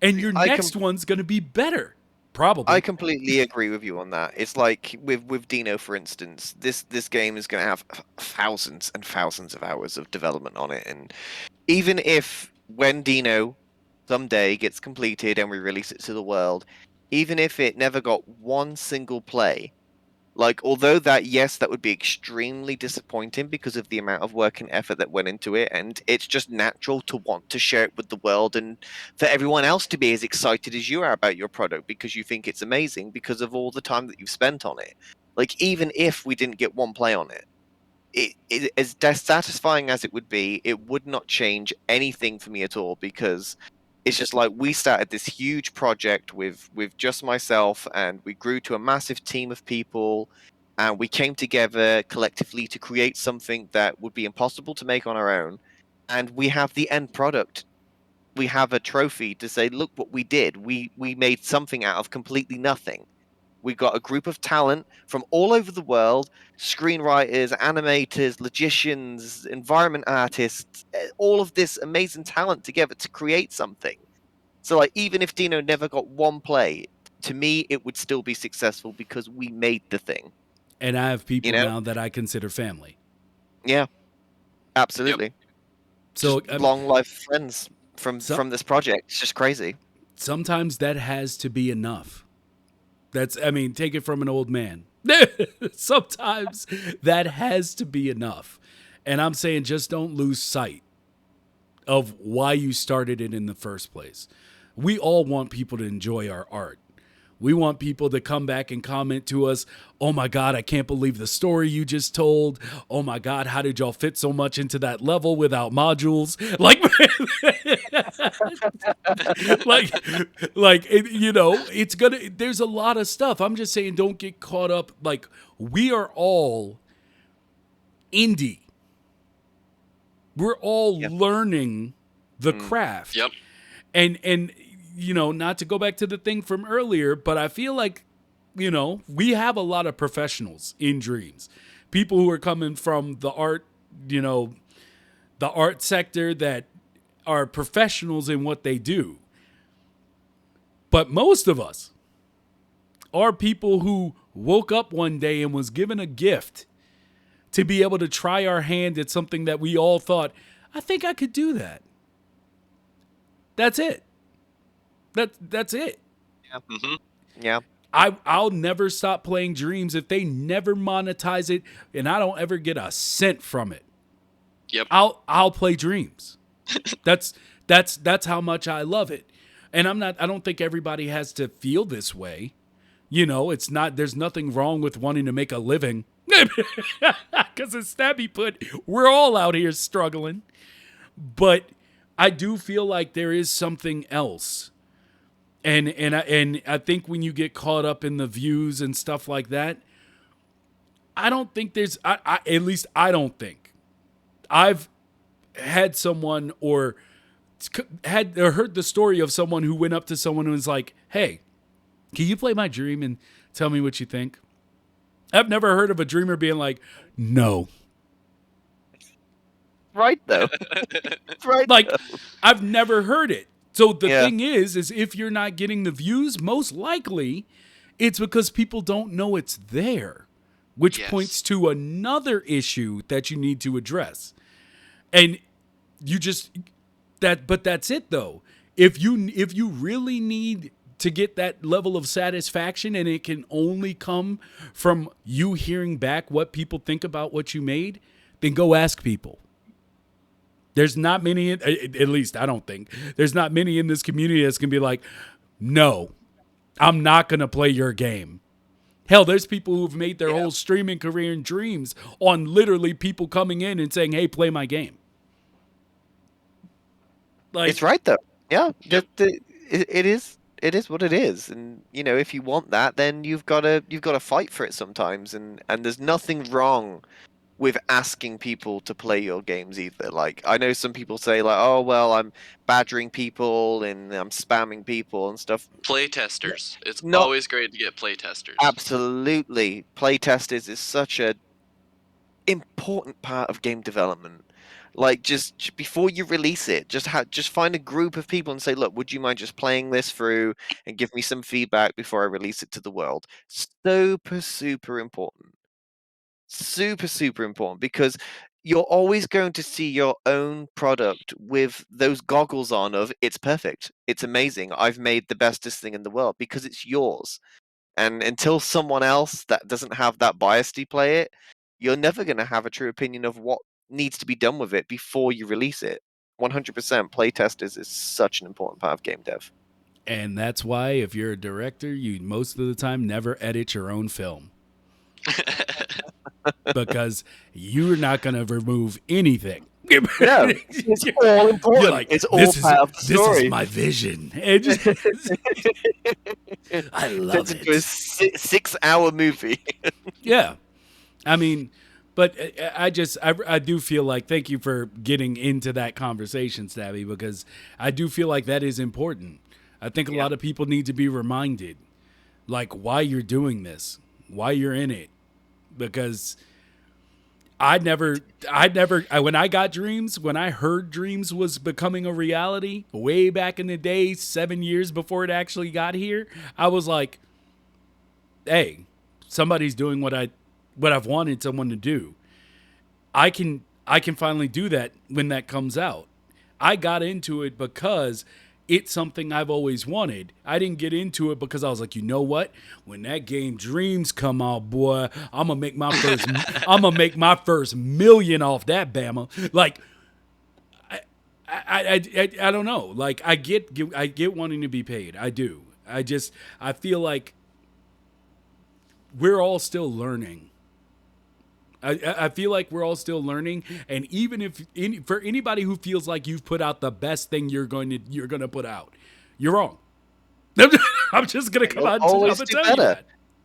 And your next one's going to be better, probably. I completely agree with you on that. It's like with Dino, for instance, this game is going to have thousands and thousands of hours of development on it. And even if when Dino someday gets completed and we release it to the world, even if it never got one single play, like, although that would be extremely disappointing because of the amount of work and effort that went into it, and it's just natural to want to share it with the world and for everyone else to be as excited as you are about your product because you think it's amazing because of all the time that you've spent on it. Like, even if we didn't get one play on it, as satisfying as it would be, it would not change anything for me at all because it's just like we started this huge project with just myself and we grew to a massive team of people and we came together collectively to create something that would be impossible to make on our own. And we have the end product. We have a trophy to say, look what we did. We made something out of completely nothing. We got a group of talent from all over the world, screenwriters, animators, logicians, environment artists, all of this amazing talent together to create something. So, like, even if Dino never got one play, to me, it would still be successful because we made the thing. And I have people now that I consider family. Yeah, absolutely. Yep. So long life friends from this project. It's just crazy. Sometimes that has to be enough. Take it from an old man. Sometimes that has to be enough. And I'm saying just don't lose sight of why you started it in the first place. We all want people to enjoy our art. We want people to come back and comment to us, oh my God, I can't believe the story you just told. Oh my God, how did y'all fit so much into that level without modules? Like, it's there's a lot of stuff. I'm just saying, don't get caught up. Like, we are all indie. We're all learning the craft. Yep. And not to go back to the thing from earlier, but I feel like, we have a lot of professionals in Dreams. People who are coming from the art, the art sector that are professionals in what they do. But most of us are people who woke up one day and was given a gift to be able to try our hand at something that we all thought, I think I could do that. That's it. That's it. Yeah. Mm-hmm. Yeah. I'll never stop playing Dreams if they never monetize it and I don't ever get a cent from it. Yep. I'll play Dreams. That's how much I love it. And I don't think everybody has to feel this way. There's nothing wrong with wanting to make a living. Because as Stabby put, we're all out here struggling. But I do feel like there is something else. And I think when you get caught up in the views and stuff like that, I don't think at least I don't think. I've had someone or heard the story of someone who went up to someone who was like, hey, can you play my dream and tell me what you think? I've never heard of a dreamer being like, no. Right, though. Right. Like, though. I've never heard it. So the thing is if you're not getting the views, most likely it's because people don't know it's there, which points to another issue that you need to address. And but that's it though. If you really need to get that level of satisfaction and it can only come from you hearing back what people think about what you made, then go ask people. There's not many, at least I don't think, there's not many in this community that's going to be like, no, I'm not going to play your game. Hell, there's people who've made their whole streaming career in Dreams on literally people coming in and saying, hey, play my game. Like, it's right, though. Yeah. Yep. It is what it is. And, if you want that, then you've got to fight for it sometimes. And there's nothing wrong with asking people to play your games either. Like, I know some people say like, oh, well, I'm badgering people and I'm spamming people and stuff. Play testers. It's always great to get play testers. Absolutely. Play testers is such a important part of game development. Like, just before you release it, just find a group of people and say, look, would you mind just playing this through and give me some feedback before I release it to the world? Super important. Super important, because you're always going to see your own product with those goggles on of it's perfect, it's amazing, I've made the bestest thing in the world, because it's yours. And until someone else that doesn't have that bias to play it, you're never going to have a true opinion of what needs to be done with it before you release it. 100% playtesters is such an important part of game dev. And that's why if you're a director, you most of the time never edit your own film. Because you're not going to remove anything. No, it's all important. You're like, it's all part of the story. This is my vision. I love it. It's a 6-hour movie. Yeah. I mean, but I do feel like, thank you for getting into that conversation, Stabby, because I do feel like that is important. I think a lot of people need to be reminded, like, why you're doing this, why you're in it. Because when I got Dreams, when I heard Dreams was becoming a reality way back in the day, 7 years before it actually got here, I was like, hey, somebody's doing what I've wanted someone to do. I can finally do that when that comes out. I got into it because it's something I've always wanted. I didn't get into it because I was like, you know what? When that game Dreams come out, boy, I'm gonna make my first million off that Bama. Like, I don't know. Like I get wanting to be paid. I do. I feel like we're all still learning. I feel like we're all still learning, and even if for anybody who feels like you've put out the best thing you're going to put out, you're wrong. I'm just gonna come You'll out. I'm always gonna do tell you better. that.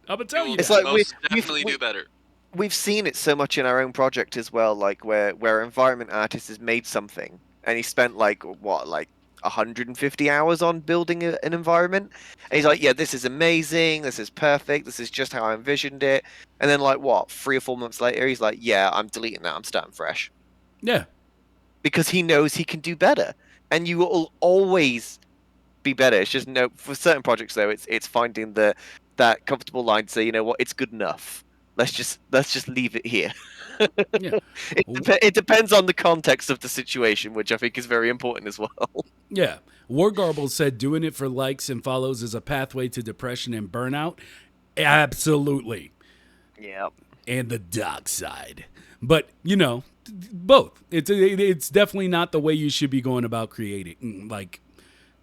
I'm gonna We tell you will It's that. like most definitely do better. we've seen it so much in our own project as well, like where environment artist has made something and he spent like 150 hours on building an environment, and he's like, yeah, this is amazing, this is perfect, this is just how I envisioned it, and then like what, 3 or 4 months later, he's like, yeah, I'm deleting that, I'm starting fresh, Yeah. because he knows he can do better, and you will always be better. It's just no, for certain projects though, it's finding that comfortable line to say, you know what, it's good enough. Let's just leave it here. Yeah. It depends on the context of the situation, which I think is very important as well. Yeah. Wargarble said doing it for likes and follows is a pathway to depression and burnout. Absolutely. Yeah. And the dark side. But, both. It's definitely not the way you should be going about creating. Like,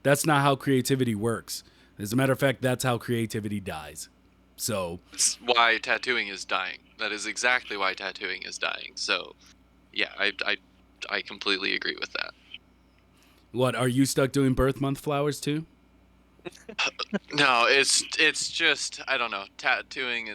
that's not how creativity works. As a matter of fact, that's how creativity dies. So That's why tattooing is dying. That is exactly why tattooing is dying. So, yeah, I completely agree with that. what, are you stuck doing birth month flowers too? No, it's just, I don't know, tattooing.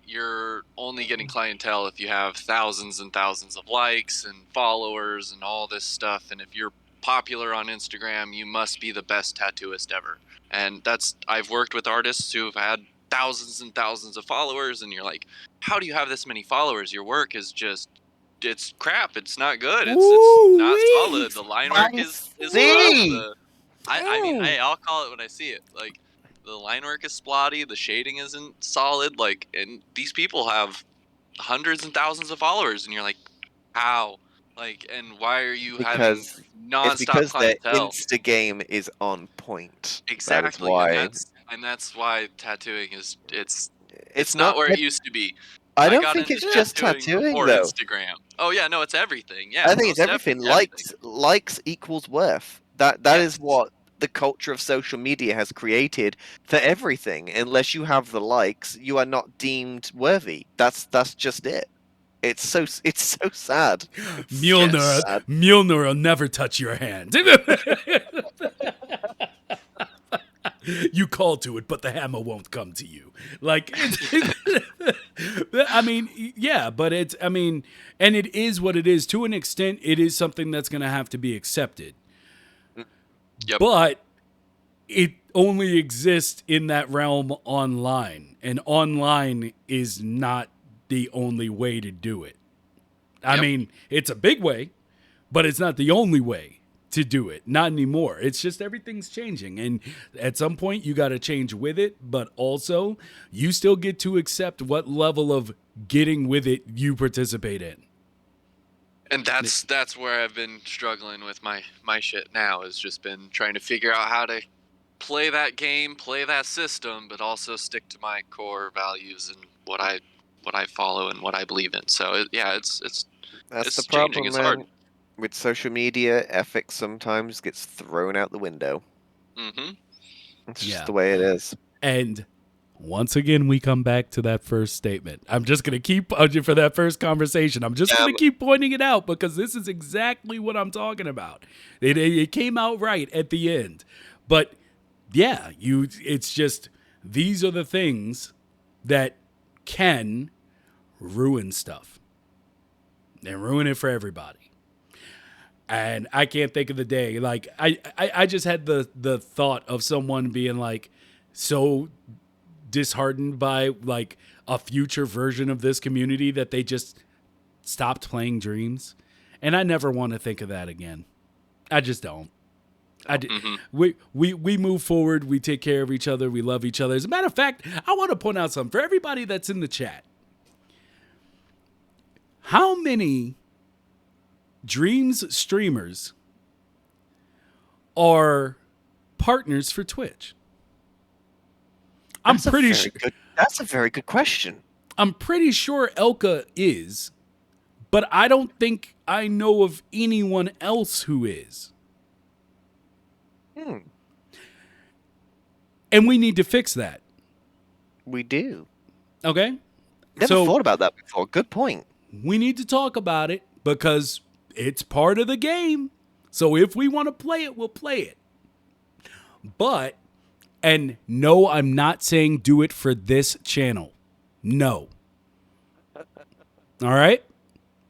You're only getting clientele if you have thousands and thousands of likes and followers and all this stuff. And if you're popular on Instagram, you must be the best tattooist ever. And I've worked with artists who've had thousands and thousands of followers, and you're like, how do you have this many followers? Your work is just, it's crap. It's not good. It's not Ooh-wee. solid. The line work is rough. See? I mean, hey, I'll call it when I see it. Like, the line work is splotty, the shading isn't solid, like, and these people have hundreds and thousands of followers, and you're like, how? Like, and why are you having Because it's nonstop because their clientele? Insta game is on point. That is Exactly, why. and that's why tattooing is It's it's not not. where it used to be. I I don't got think into it's just tattooing tattooing before though. Instagram. Oh yeah, no, it's everything. Yeah, I think it's most everything. definitely everything. Likes equals worth. That is Yes. what the culture of social media has created for everything. Unless you have the likes, you are not deemed worthy. That's just it. It's so sad. It's so Mjolnir, sad. Mjolnir will never touch your hand. You call to it, but the hammer won't come to you. Like, I mean, yeah, but and it is what it is. To an extent, it is something that's going to have to be accepted. Yep. But it only exists in that realm online. And online is not the only way to do it. I Yep. mean, it's a big way, but it's not the only way to do it. Not anymore. It's just everything's changing. And at some point, you got to change with it. But also, you still get to accept what level of getting with it you participate in. And that's where I've been struggling with my shit now, has just been trying to figure out how to play that game, play that system, but also stick to my core values and what I follow and what I believe in. So it's That's the changing. problem, It's man. hard. With social media, ethics sometimes gets thrown out the window. Mm-hmm. It's Yeah. just the way it is. And once again, we come back to that first statement. I'm just going to keep, for that first conversation, I'm just going to keep pointing it out because this is exactly what I'm talking about. It came out right at the end. But yeah, it's just, these are the things that can ruin stuff and ruin it for everybody. And I can't think of the day. Like, I just had the thought of someone being like so disheartened by like a future version of this community that they just stopped playing Dreams. And I never want to think of that again. I just don't. We move forward. We take care of each other. We love each other. As a matter of fact, I want to point out something for everybody that's in the chat. How many Dreams streamers are partners for Twitch? I'm pretty sure. That's a very good question. I'm pretty sure Elka is, but I don't think I know of anyone else who is. Hmm. And we need to fix that. We do. Okay? Never So thought about that before. Good point. we need to talk about it because it's part of the game. So if we want to play it, we'll play it. But, and no, I'm not saying do it for this channel. No. All right?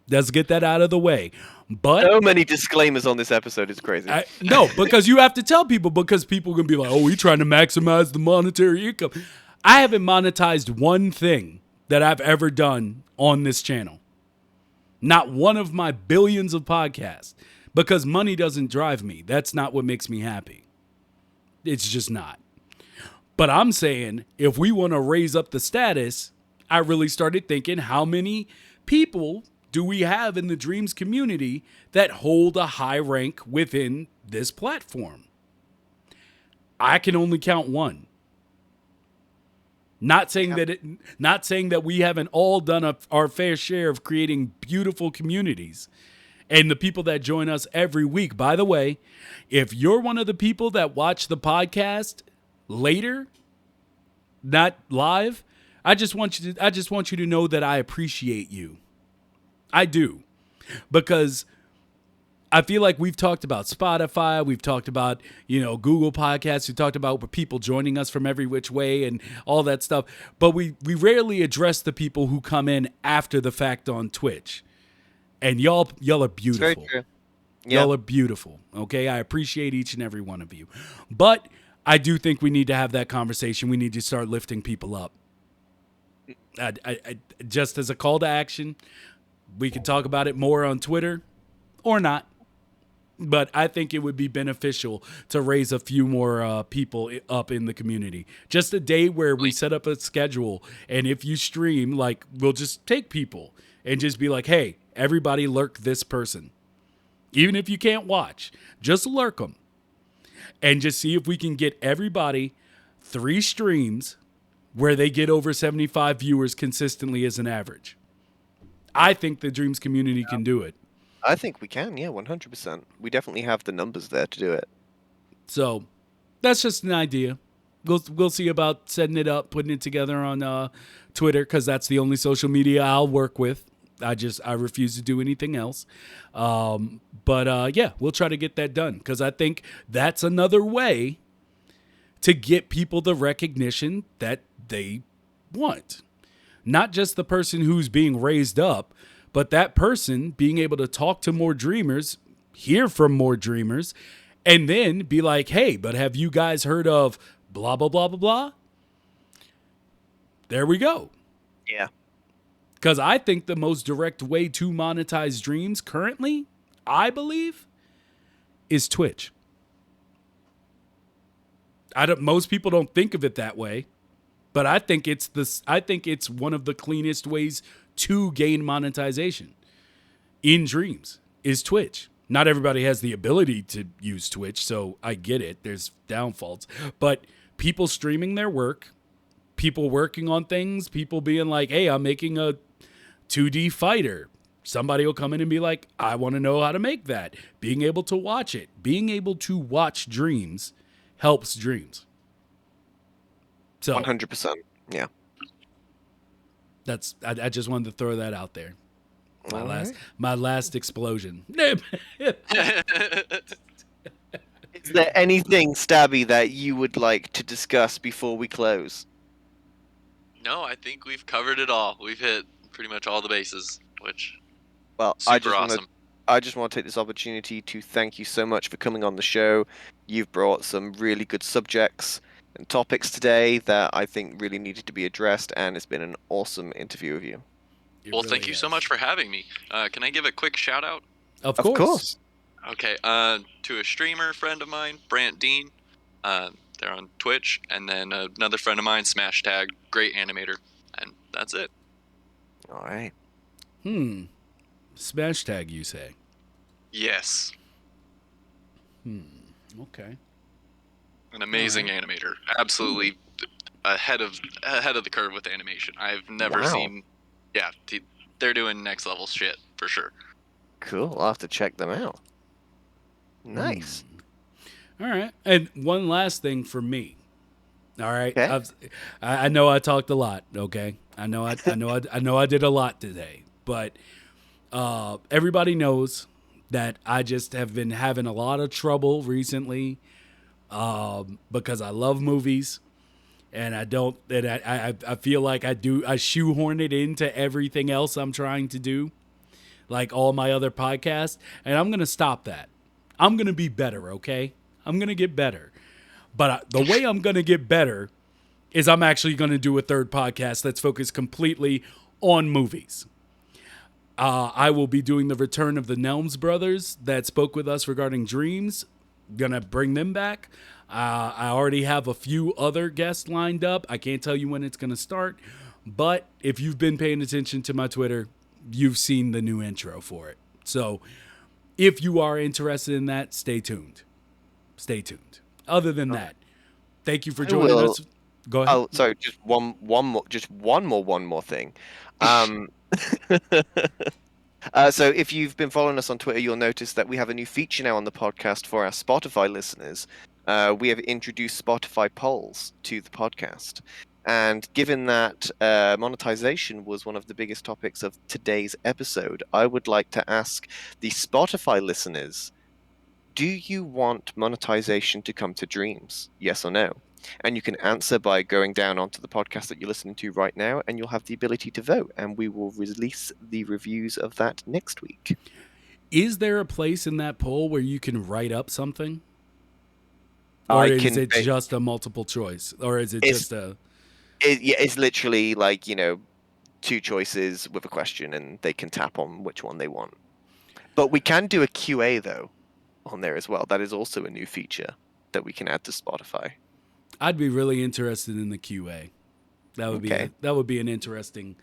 Let's get that out of the way. But So many disclaimers on this episode. It's crazy. no, because you have to tell people, because people are going to be like, oh, we're trying to maximize the monetary income. I haven't monetized one thing that I've ever done on this channel. Not one of my billions of podcasts, because money doesn't drive me. That's not what makes me happy. It's just not. But I'm saying if we want to raise up the status, I really started thinking, how many people do we have in the Dreams community that hold a high rank within this platform? I can only count one. Not saying that we haven't all done our fair share of creating beautiful communities. And the people that join us every week, by the way, if you're one of the people that watch the podcast later, not live, I just want you to know that I appreciate you. I do. Because I feel like we've talked about Spotify, we've talked about, Google Podcasts, we've talked about people joining us from every which way and all that stuff, but we rarely address the people who come in after the fact on Twitch. And y'all are beautiful. It's very true. Yeah. Y'all are beautiful. Okay, I appreciate each and every one of you. But I do think we need to have that conversation. We need to start lifting people up. I just as a call to action, we can talk about it more on Twitter or not. But I think it would be beneficial to raise a few more people up in the community. Just a day where we set up a schedule, and if you stream, like, we'll just take people and just be like, hey, everybody lurk this person. Even if you can't watch, just lurk them. And just see if we can get everybody 3 streams where they get over 75 viewers consistently as an average. I think the Dreams community can do it. I think we can, yeah, 100%. We definitely have the numbers there to do it. So that's just an idea. We'll see about setting it up, putting it together on Twitter, because that's the only social media I'll work with. I refuse to do anything else. But yeah, we'll try to get that done, because I think that's another way to get people the recognition that they want. Not just the person who's being raised up, but that person being able to talk to more dreamers, hear from more dreamers, and then be like, hey, but have you guys heard of blah, blah, blah, blah, blah? There we go. Yeah. Because I think the most direct way to monetize dreams currently, I believe, is Twitch. Most people don't think of it that way, but I think it's one of the cleanest ways to gain monetization in dreams is Twitch. Not everybody has the ability to use Twitch, so I get it. There's downfalls, but people streaming their work, people working on things, people being like, hey, I'm making a 2D fighter. Somebody will come in and be like, I want to know how to make that. Being able to watch it, being able to watch dreams helps dreams. So 100%. Yeah. I just wanted to throw that out there. My last explosion. Is there anything, Stabby, that you would like to discuss before we close? No, I think we've covered it all. We've hit pretty much all the bases, which Well, super awesome. I just want to take this opportunity to thank you so much for coming on the show. You've brought some really good subjects and topics today that I think really needed to be addressed, and it's been an awesome interview with you. Well, thank you so much for having me. Can I give a quick shout out? Of course. Okay, to a streamer friend of mine, Brant Dean. They're on Twitch, and then another friend of mine, Smash Tag, great animator, and that's it. All right. Smash Tag, you say? Yes. Okay. An amazing animator, absolutely ahead of the curve with animation. I've never seen. Yeah, they're doing next level shit for sure. Cool. I'll have to check them out. Nice. All right. And one last thing for me. All right. Okay. I know I talked a lot. Okay. I know I did a lot today, but everybody knows that I just have been having a lot of trouble recently because I love movies and I don't that I feel like I shoehorn it into everything else I'm trying to do, like all my other podcasts, and I'm gonna stop that. I'm gonna be better, okay? I'm gonna get better, but the way I'm gonna get better is I'm actually gonna do a third podcast that's focused completely on movies. I will be doing the return of the Nelms brothers that spoke with us regarding dreams. Gonna bring them back. I already have a few other guests lined up. I can't tell you when it's gonna start, but if you've been paying attention to my Twitter, you've seen the new intro for it. So if you are interested in that, stay tuned. Stay tuned. Other than that, thank you for I joining will. us. Go ahead. Oh, sorry. Just one more thing. Um, so if you've been following us on Twitter, you'll notice that we have a new feature now on the podcast for our Spotify listeners. We have introduced Spotify polls to the podcast. And given that monetization was one of the biggest topics of today's episode, I would like to ask the Spotify listeners, do you want monetization to come to Dreams? Yes or no? And you can answer by going down onto the podcast that you're listening to right now, and you'll have the ability to vote. And we will release the reviews of that next week. Is there a place in that poll where you can write up something? Or I is can. it just a multiple choice? Or is it It's just a. yeah, it's literally like two choices with a question, and they can tap on which one they want. But we can do a QA though on there as well. That is also a new feature that we can add to Spotify. I'd be really interested in the QA. That would Okay. be an interesting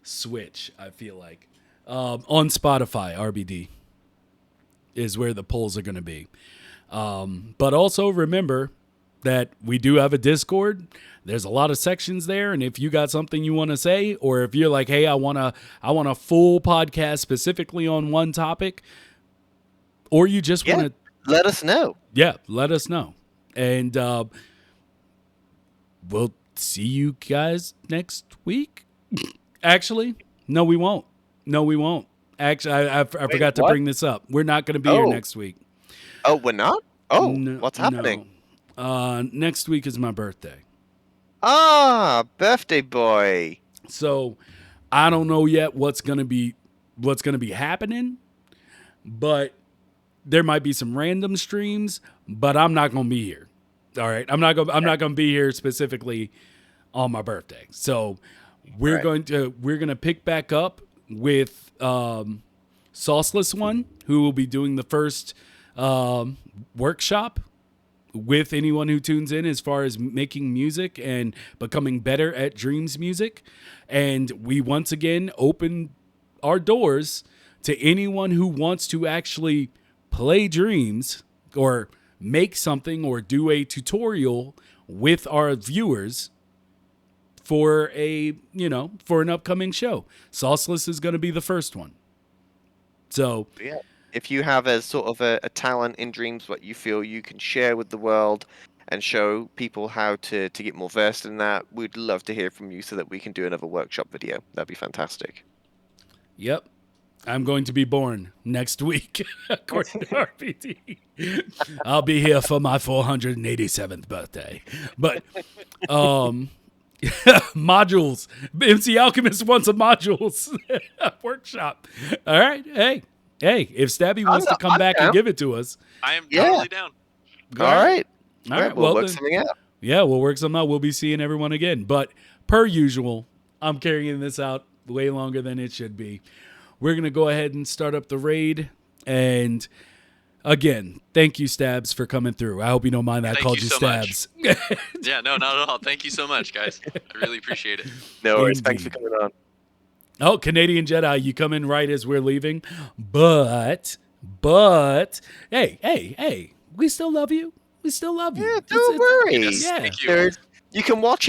switch, I feel like. On Spotify, RBD is where the polls are going to be. But also remember that we do have a Discord. There's a lot of sections there, and if you got something you want to say, or if you're like, hey, I want a full podcast specifically on one topic, or you just Yeah. want to, Let us know. yeah, let us know. And we'll see you guys next week. Actually, no, we won't. No, we won't. Actually, I forgot to what? bring this up. We're not going to be here Oh. next week. Oh, we're not? Oh, No, what's happening? No. Next week is my birthday. Ah, birthday boy. So I don't know yet what's gonna be happening, but there might be some random streams, but I'm not gonna be here. All right. I'm not gonna be here specifically on my birthday. So we're Right. gonna pick back up with Sauceless One, who will be doing the first workshop with anyone who tunes in as far as making music and becoming better at Dreams music. And we once again open our doors to anyone who wants to actually play Dreams or make something or do a tutorial with our viewers for for an upcoming show. Sauceless is going to be the first one. So Yeah. If you have a sort of a talent in Dreams, what you feel you can share with the world and show people how to get more versed in that, we'd love to hear from you so that we can do another workshop video. That'd be fantastic. yep. I'm going to be born next week, according to RPT. I'll be here for my 487th birthday. But modules. MC Alchemist wants a modules workshop. All right. Hey, if Stabby wants to come back and give it to us. I am Yeah. totally down. All right. All right. We'll Well, work then, something out. yeah, we'll work something out. We'll be seeing everyone again. But per usual, I'm carrying this out way longer than it should be. We're going to go ahead and start up the raid. And again, thank you, Stabs, for coming through. I hope you don't mind that I Thank called you you so much. Stabs. Yeah, no, not at all. Thank you so much, guys. I really appreciate it. No worries. Thanks for Indeed. coming on. Oh, Canadian Jedi, you come in right as we're leaving. But, hey, we still love you. We still love you. Yeah, don't worry. Yes, Yeah. thank you. You can watch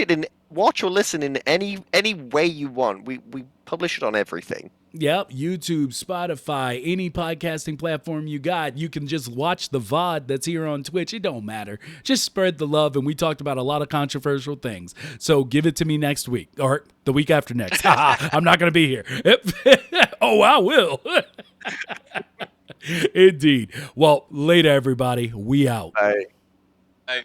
or listen in any way you want. We publish it on everything. Yep, YouTube, Spotify, any podcasting platform you got, you can just watch the VOD that's here on Twitch. It don't matter. Just spread the love, and we talked about a lot of controversial things. So give it to me next week, or the week after next. I'm not going to be here. Oh, I will. Indeed. Well, later, everybody. We out. Bye. Bye.